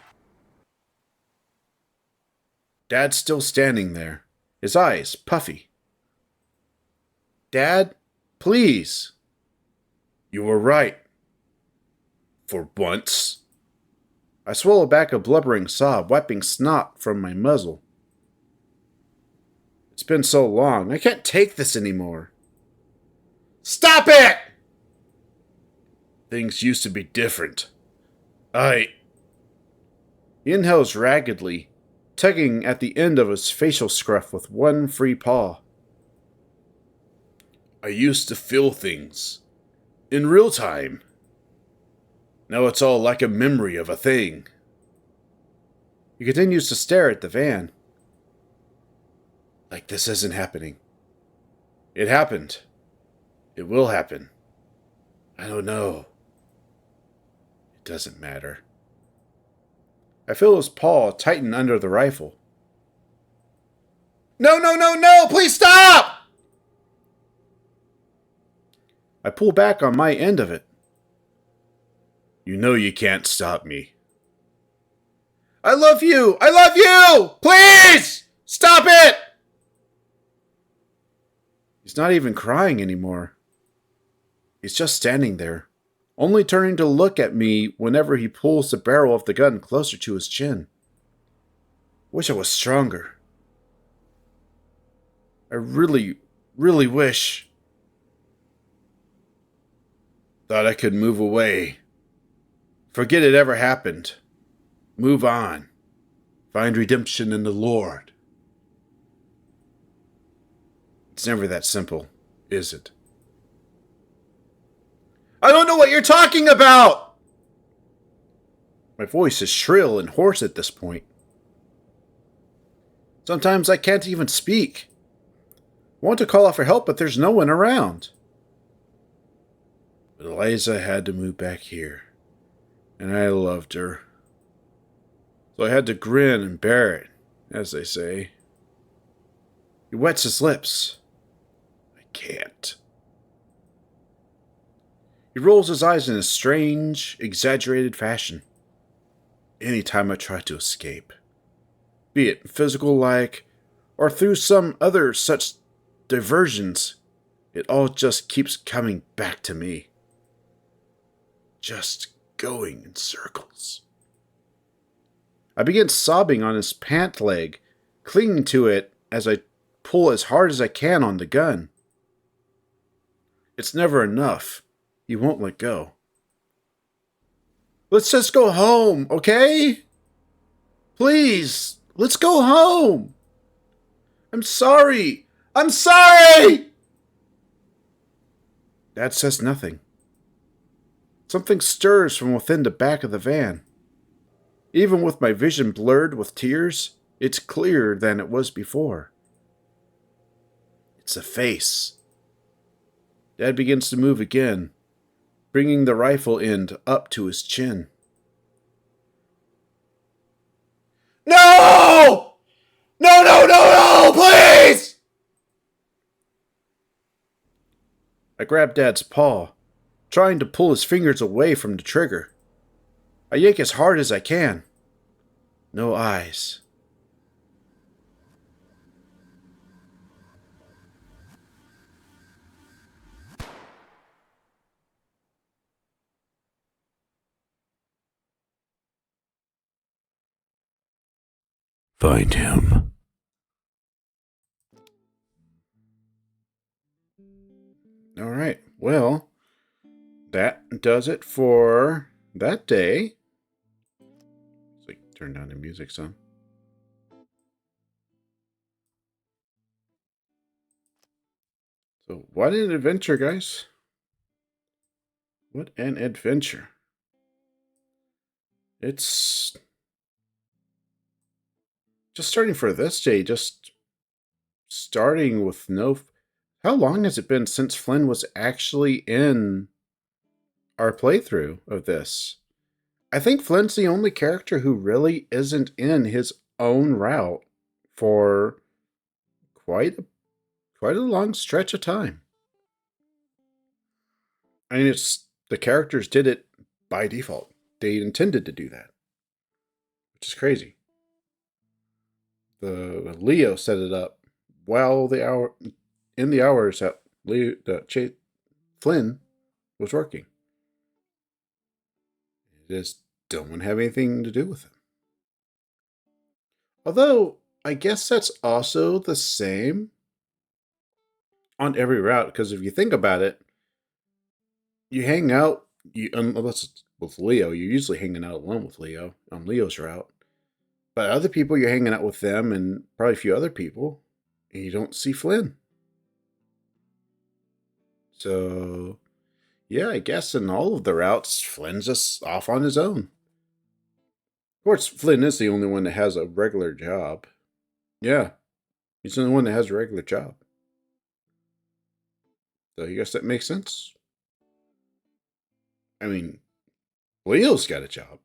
Dad's still standing there, his eyes puffy. Dad, please.
You were right. For once.
I swallow back a blubbering sob, wiping snot from my muzzle. It's been so long, I can't take this anymore.
Stop it! Things used to be different.
He inhales raggedly, tugging at the end of his facial scruff with one free paw.
I used to feel things. In real time. Now it's all like a memory of a thing.
He continues to stare at the van. Like this isn't happening. It happened. It will happen. I don't know. It doesn't matter. I feel his paw tighten under the rifle.
No, no, no, no! Please stop!
I pull back on my end of it.
You know you can't stop me.
I love you! I love you! Please! Stop it! He's not even crying anymore. He's just standing there, only turning to look at me whenever he pulls the barrel of the gun closer to his chin. Wish I was stronger. I really, really wish. Thought I could move away. Forget it ever happened. Move on. Find redemption in the Lord. It's never that simple, is it? I don't know what you're talking about! My voice is shrill and hoarse at this point. Sometimes I can't even speak. I want to call out for help, but there's no one around. But Eliza had to move back here, and I loved her. So I had to grin and bear it, as they say. He wets his lips. I can't. He rolls his eyes in a strange, exaggerated fashion. Anytime I try to escape, be it physical-like, or through some other such diversions, it all just keeps coming back to me. Just going in circles. I begin sobbing on his pant leg, clinging to it as I pull as hard as I can on the gun. It's never enough. He won't let go. Let's just go home, okay? Please, let's go home. I'm sorry. I'm sorry! Dad says nothing. Something stirs from within the back of the van. Even with my vision blurred with tears, it's clearer than it was before. It's a face. Dad begins to move again, bringing the rifle end up to his chin.
No! no, no, no, please!
I grab Dad's paw, trying to pull his fingers away from the trigger. I yank as hard as I can. No eyes. Find him. All right. Well, that does it for that day. So turn down the music some. So what an adventure, guys. What an adventure. It's just starting for this day, just starting with no. How long has it been since Flynn was actually in our playthrough of this? I think Flynn's the only character who really isn't in his own route for quite a, quite a long stretch of time. I mean, it's the characters did it by default. They intended to do that, which is crazy. The Leo set it up while the hours that Flynn was working. It just don't have anything to do with him. Although I guess that's also the same on every route, because if you think about it, you hang out. Unless it's with Leo, you're usually hanging out alone with Leo on Leo's route. But other people, you're hanging out with them and probably a few other people, and you don't see Flynn. So, yeah, I guess in all of the routes, Flynn's just off on his own. Of course, Flynn is the only one that has a regular job. Yeah, he's the only one that has a regular job. So, I guess that makes sense. I mean, Leo's got a job,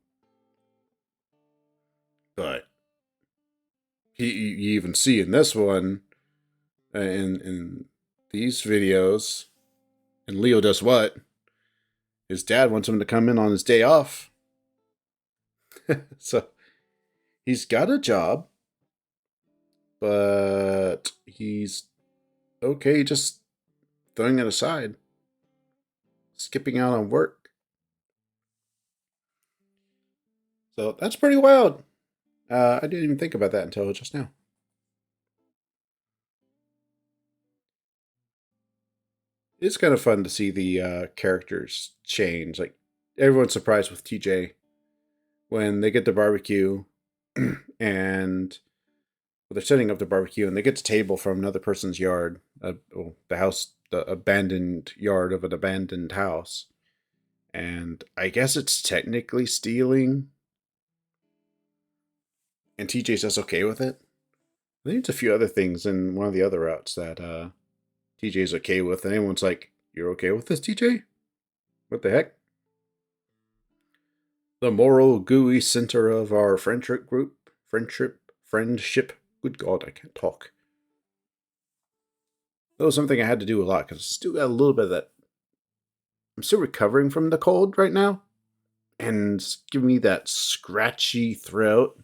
but you even see in this one, in these videos, and Leo does what? His dad wants him to come in on his day off. So he's got a job, but he's okay just throwing it aside, skipping out on work. So that's pretty wild. I didn't even think about that until just now. It's kind of fun to see the characters change. Like everyone's surprised with TJ when they get the barbecue and they're setting up the barbecue and they get the table from another person's yard, the house, the abandoned yard of an abandoned house. And I guess it's technically stealing. And TJ says okay with it. I think it's a few other things in one of the other routes that TJ's okay with. And everyone's like, "You're okay with this, TJ? What the heck?" The moral gooey center of our friendship group. Friendship. Good God, I can't talk. That was something I had to do a lot because I still got a little bit of that. I'm still recovering from the cold right now. And it's giving me that scratchy throat.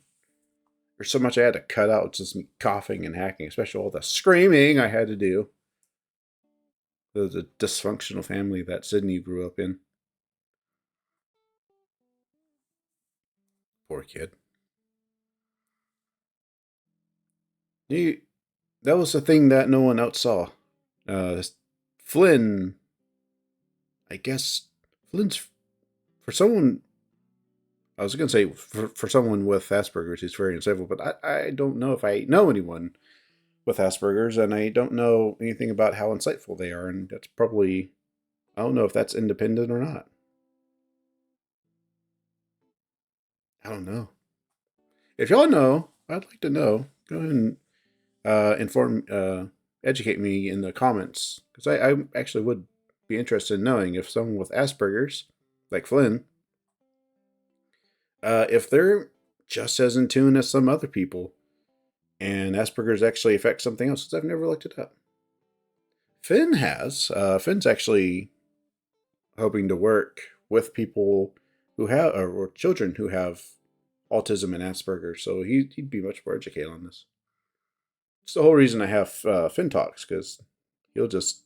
There's so much I had to cut out, just me coughing and hacking, especially all the screaming I had to do. The dysfunctional family that Sydney grew up in. Poor kid. That was the thing that no one else saw. Flynn, I guess, Flynn's, for someone, I was going to say for someone with Asperger's, he's very uncivil, but I don't know if I know anyone with Asperger's, and I don't know anything about how insightful they are, and that's probably, I don't know if that's independent or not. I don't know. If y'all know, I'd like to know. Go ahead and educate me in the comments, because I actually would be interested in knowing if someone with Asperger's, like Flynn, if they're just as in tune as some other people, And Asperger's actually affects something else, because I've never looked it up. Finn has. Finn's actually hoping to work with people who have, or children who have autism and Asperger's, so he'd be much more educated on this. It's the whole reason I have Finn talks, because he'll just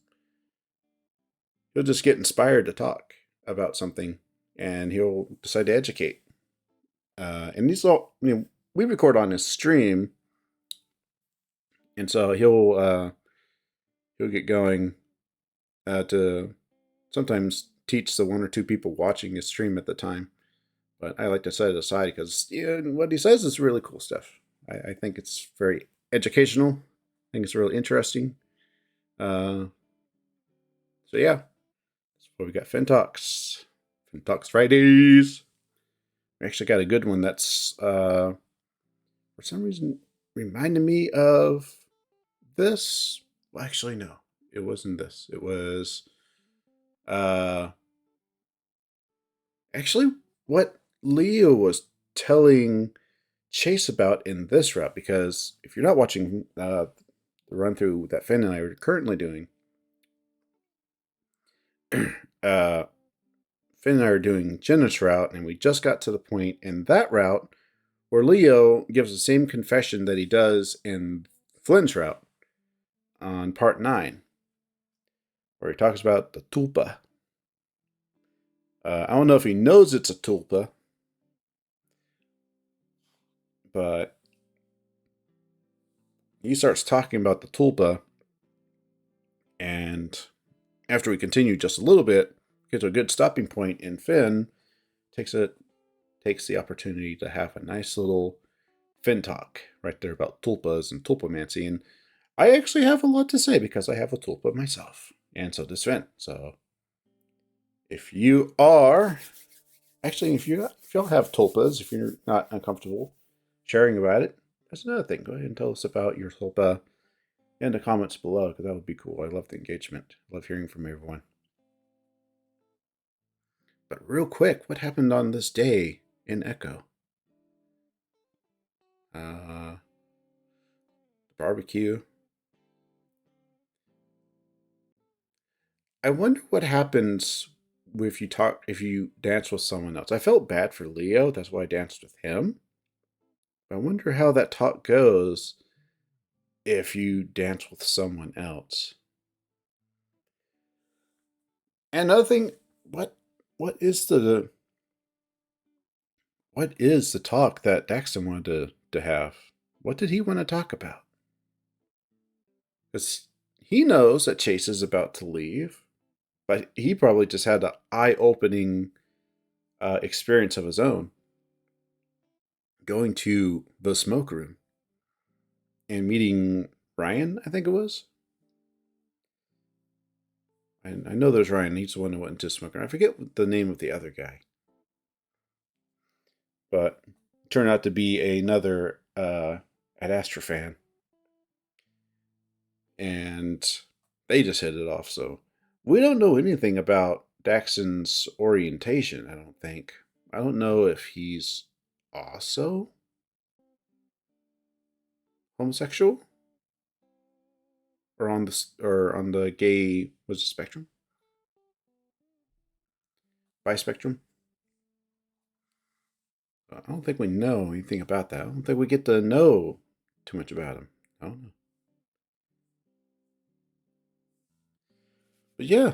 he'll just get inspired to talk about something, and he'll decide to educate. And these all, we record on his stream, and so he'll get going to sometimes teach the one or two people watching his stream at the time. But I like to set it aside because what he says is really cool stuff. I think it's very educational. I think it's really interesting. Uh, so yeah, that's what we got. Fin Talks. Fin Talks Fridays. We actually got a good one that's for some reason reminded me of this. Well, actually, no, it wasn't this. It was uh actually what Leo was telling Chase about in this route, because if you're not watching the run through that Finn and I are currently doing, uh, Finn and I are doing Jenna's route, and we just got to the point in that route where Leo gives the same confession that he does in Flynn's route on part 9, where he talks about the tulpa. I don't know if he knows it's a tulpa, but he starts talking about the tulpa, and after we continue just a little bit, get to a good stopping point, and Finn takes the opportunity to have a nice little Finn talk right there about tulpas and tulpamancy. And I actually have a lot to say because I have a tulpa myself, and so does Finn. So if you are actually, if y'all have tulpas, if you're not uncomfortable sharing about it, that's another thing. Go ahead and tell us about your tulpa in the comments below, because that would be cool. I love the engagement. I love hearing from everyone. But real quick, what happened on this day in Echo? The barbecue. I wonder what happens if you dance with someone else. I felt bad for Leo, that's why I danced with him. I wonder how that talk goes if you dance with someone else. And another thing, what what is the what is the talk that Daxton wanted to have? What did he want to talk about? Because he knows that Chase is about to leave, but he probably just had an eye-opening experience of his own, going to the smoke room and meeting Ryan, I think it was. And I know there's Ryan. He's the one who went into smoke room. I forget the name of the other guy, but turned out to be another Ad Astra fan, and they just hit it off. So we don't know anything about Daxton's orientation. I don't think. I don't know if he's also homosexual or on the gay, was it spectrum, bispectrum. I don't think we know anything about that. I don't think we get to know too much about him. I don't know. But yeah,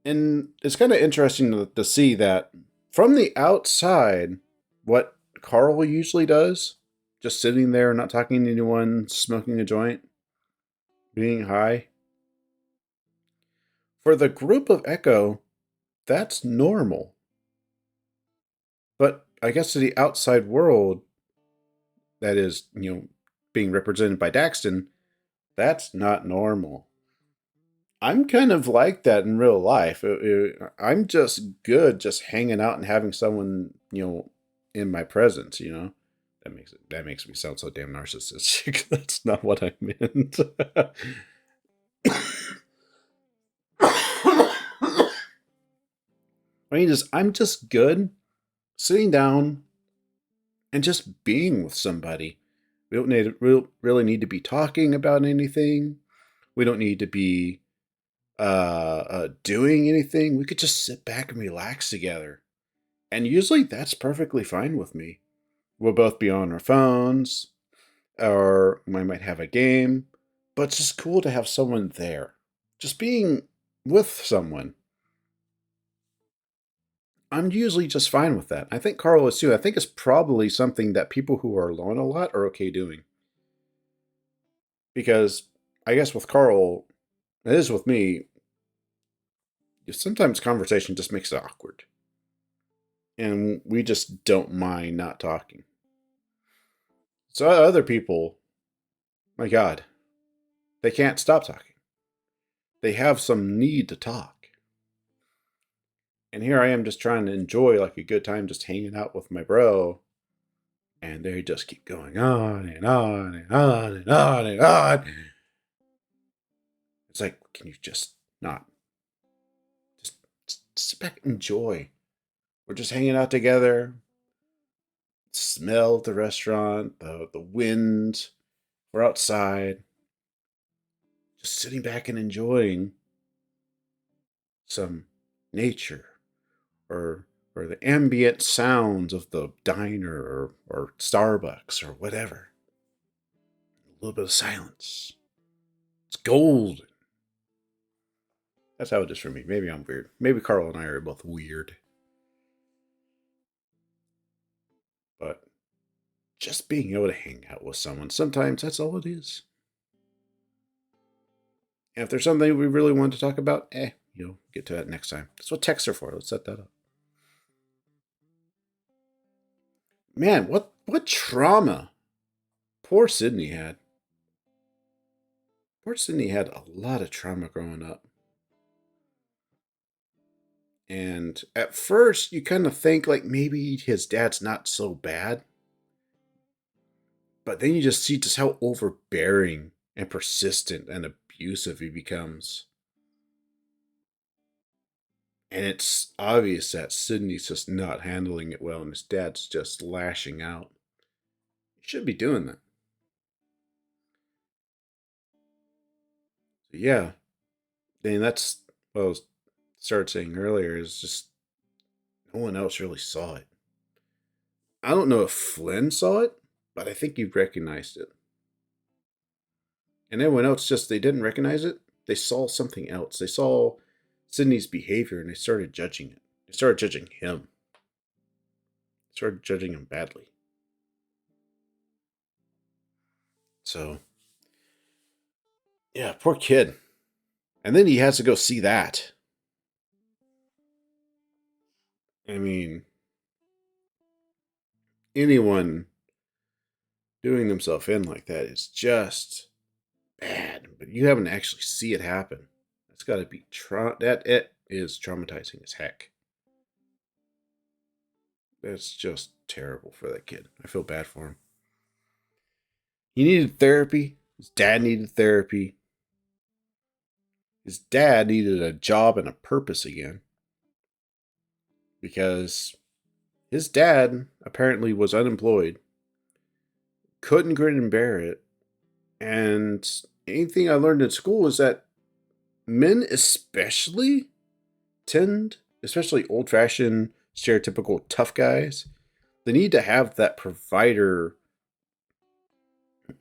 and it's kind of interesting to see that from the outside, what Carl usually does, just sitting there, not talking to anyone, smoking a joint, being high. For the group of Echo, that's normal. But I guess to the outside world, that is, being represented by Daxton, that's not normal. I'm kind of like that in real life. I'm just good just hanging out and having someone, in my presence, that makes me sound so damn narcissistic. That's not what I meant. I'm just good sitting down and just being with somebody. We don't really need to be talking about anything. We don't need to be doing anything. We could just sit back and relax together. And usually that's perfectly fine with me. We'll both be on our phones, or we might have a game, but it's just cool to have someone there. Just being with someone. I'm usually just fine with that. I think Carl is too. I think it's probably something that people who are alone a lot are okay doing. Because I guess with Carl, it is with me, sometimes conversation just makes it awkward. And we just don't mind not talking. So other people, my God, they can't stop talking. They have some need to talk. And here I am just trying to enjoy like a good time just hanging out with my bro. And they just keep going on and on and on and on and on. It's like, can you just not just sit back and enjoy? We're just hanging out together. Smell of the restaurant, the wind. We're outside, just sitting back and enjoying some nature, or the ambient sounds of the diner, or Starbucks or whatever. A little bit of silence. It's gold. That's how it is for me. Maybe I'm weird. Maybe Carl and I are both weird. But just being able to hang out with someone, sometimes that's all it is. And if there's something we really want to talk about, get to that next time. That's what texts are for. Let's set that up. Man, what trauma poor Sydney had. Poor Sydney had a lot of trauma growing up. And at first, you kind of think like maybe his dad's not so bad. But then you just see just how overbearing and persistent and abusive he becomes. And it's obvious that Sydney's just not handling it well and his dad's just lashing out. He should be doing that. So yeah. And that's what I was started saying earlier, is just no one else really saw it. I don't know if Flynn saw it, but I think he recognized it. And everyone else just, they didn't recognize it. They saw something else. They saw Sydney's behavior and they started judging it. They started judging him. They started judging him badly. So, yeah, poor kid. And then he has to go see that. I mean, anyone doing themselves in like that is just bad. But you haven't actually see it happen. That's got to be that it is traumatizing as heck. That's just terrible for that kid. I feel bad for him. He needed therapy. His dad needed therapy. His dad needed a job and a purpose again, because his dad apparently was unemployed, couldn't grin and bear it. And anything I learned in school is that men, especially old fashioned, stereotypical tough guys, they need to have that provider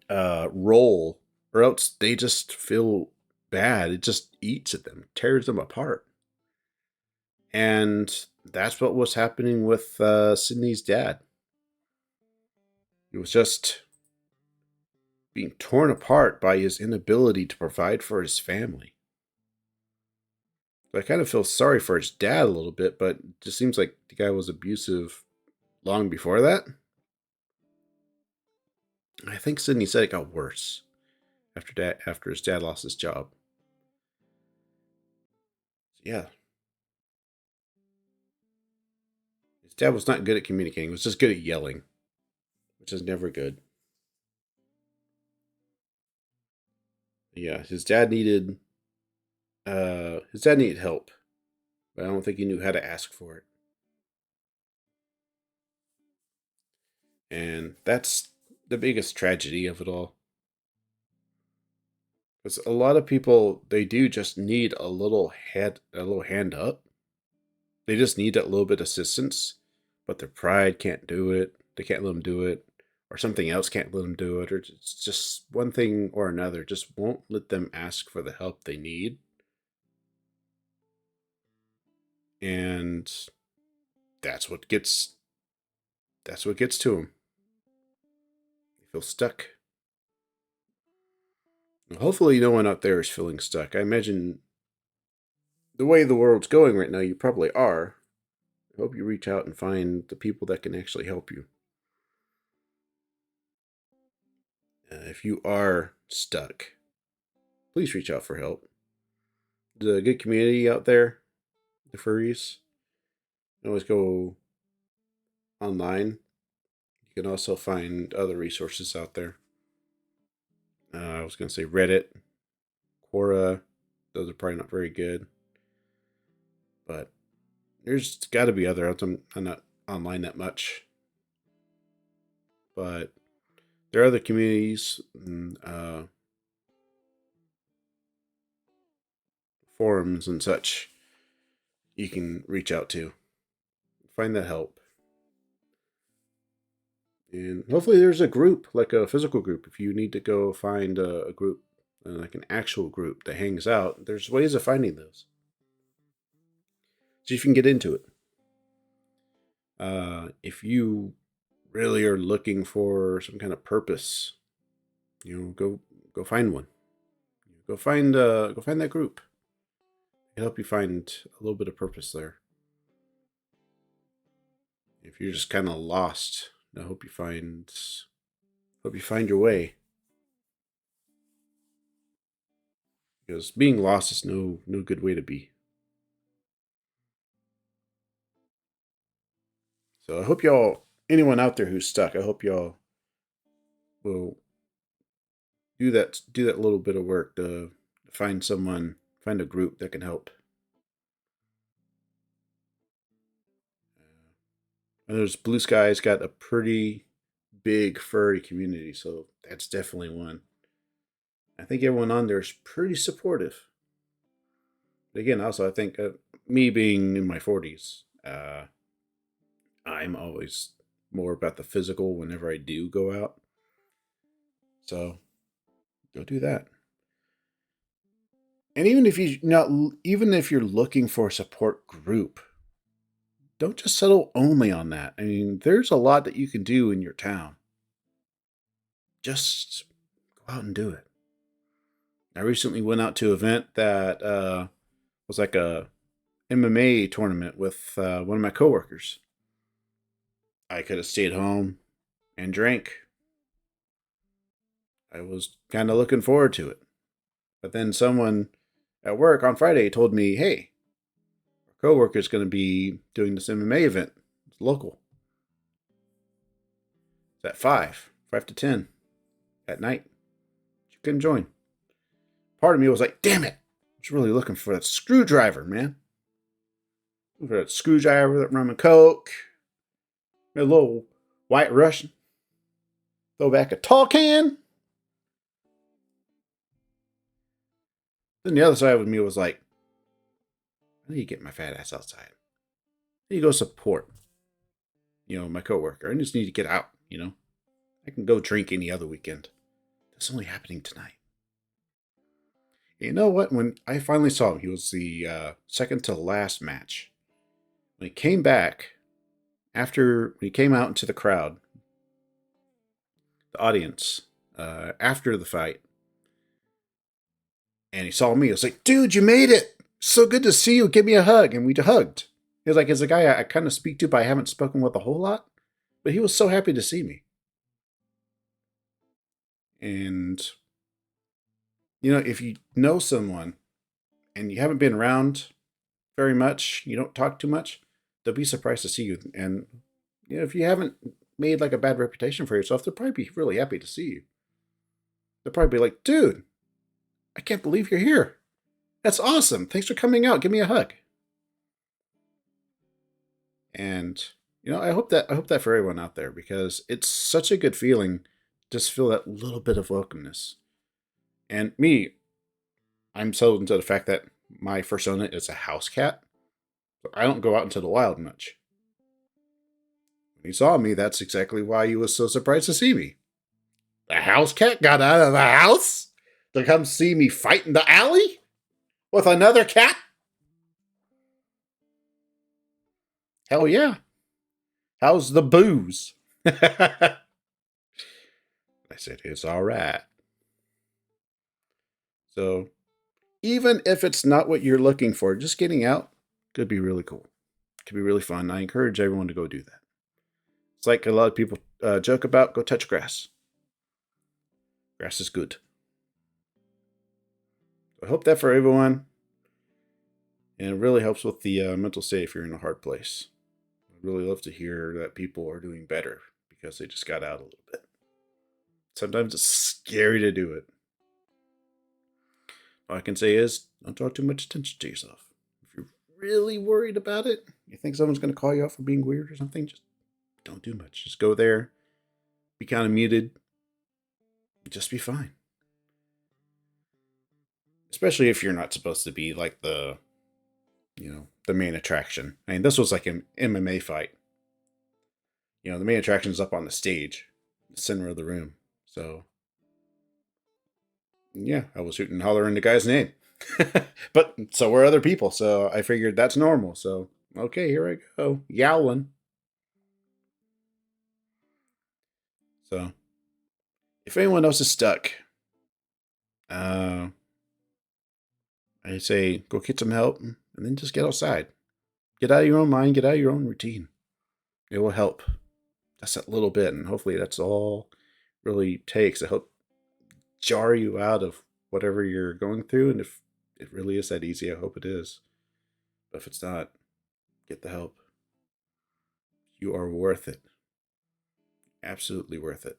role, or else they just feel bad. It just eats at them, tears them apart. And that's what was happening with Sydney's dad. He was just being torn apart by his inability to provide for his family. So I kind of feel sorry for his dad a little bit, but it just seems like the guy was abusive long before that. I think Sydney said it got worse after his dad lost his job. So yeah. His dad was not good at communicating, he was just good at yelling, which is never good. Yeah, his dad needed help, but I don't think he knew how to ask for it. And that's the biggest tragedy of it all. Because a lot of people, they do just need a little hand up. They just need that little bit of assistance, but their pride can't do it. They can't let them do it, or something else can't let them do it, or it's just one thing or another just won't let them ask for the help they need. And that's what gets to them. They feel stuck. Hopefully, no one out there is feeling stuck. I imagine the way the world's going right now, you probably are. I hope you reach out and find the people that can actually help you. If you are stuck, please reach out for help. There's a good community out there, the furries. You can always go online. You can also find other resources out there. I was going to say Reddit, Quora. Those are probably not very good. But there's got to be other. I'm not online that much. But there are other communities and forums and such you can reach out to. Find that help. And hopefully there's a group, like a physical group. If you need to go find a group, like an actual group that hangs out, there's ways of finding those. So you can get into it. If you really are looking for some kind of purpose, go find one. Go find that group. It'll help you find a little bit of purpose there. If you're just kind of lost, I hope you find your way. Because being lost is no good way to be. So I hope anyone out there who's stuck, I hope y'all will do that little bit of work to find find a group that can help. And there's Blue Sky's got a pretty big furry community, so that's definitely one. I think everyone on there is pretty supportive. But again, also I think me being in my 40s, I'm always more about the physical whenever I do go out. So go do that. And even if you're looking for a support group, don't just settle only on that. I mean, there's a lot that you can do in your town. Just go out and do it. I recently went out to an event that was like a MMA tournament with one of my coworkers. I could have stayed home and drank. I was kind of looking forward to it. But then someone at work on Friday told me, hey, our coworker is going to be doing this MMA event. It's local. It's at 5 to 10 at night. You can join. Part of me was like, damn it. I was really looking for that screwdriver, man. For that screwdriver, that rum and coke, a little white Russian. Throw back a tall can. Then the other side of me was like, I need to get my fat ass outside. I need to go support, my coworker. I just need to get out, I can go drink any other weekend. That's only happening tonight. You know what? When I finally saw him, he was the second to last match. When he came back, when he came out into the crowd, the audience, after the fight, and he saw me, I was like, dude, you made it! So good to see you. Give me a hug. And we hugged. He was like, it's a guy I kind of speak to, but I haven't spoken with a whole lot. But he was so happy to see me. And, if you know someone and you haven't been around very much, you don't talk too much, they'll be surprised to see you. And, if you haven't made like a bad reputation for yourself, they'll probably be really happy to see you. They'll probably be like, dude, I can't believe you're here. That's awesome. Thanks for coming out. Give me a hug. And I hope that for everyone out there, because it's such a good feeling just feel that little bit of welcomeness. And me, I'm so into the fact that my persona is a house cat. So I don't go out into the wild much. When he saw me, that's exactly why he was so surprised to see me. The house cat got out of the house to come see me fight in the alley with another cat? Hell yeah. How's the booze? I said, it's all right. So, even if it's not what you're looking for, just getting out could be really cool. Could be really fun. I encourage everyone to go do that. It's like a lot of people joke about go touch grass. Grass is good. I hope that for everyone. And it really helps with the mental state if you're in a hard place. I'd really love to hear that people are doing better because they just got out a little bit. Sometimes it's scary to do it. All I can say is don't draw too much attention to yourself. If you're really worried about it, you think someone's going to call you out for being weird or something, just don't do much. Just go there, be kind of muted, just be fine. Especially if you're not supposed to be like the main attraction. I mean, this was like an MMA fight. The main attraction is up on the stage, the center of the room. So, yeah, I was hooting and hollering the guy's name. But so were other people, so I figured that's normal. So, okay, here I go, yowling. So, if anyone else is stuck, uh, I say go get some help and then just get outside. Get out of your own mind, get out of your own routine. It will help. Just that little bit, and hopefully that's all really takes to help jar you out of whatever you're going through. And if it really is that easy, I hope it is. But if it's not, get the help. You are worth it. Absolutely worth it.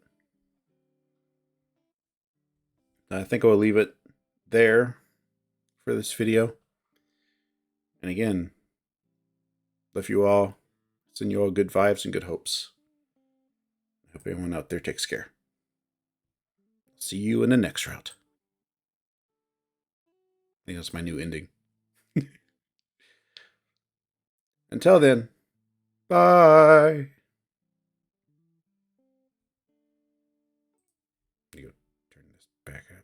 I think I'll leave it there for this video. And again, love you all. Send you all good vibes and good hopes. I hope everyone out there takes care. See you in the next route. I think that's my new ending. Until then, bye. You turn this back up.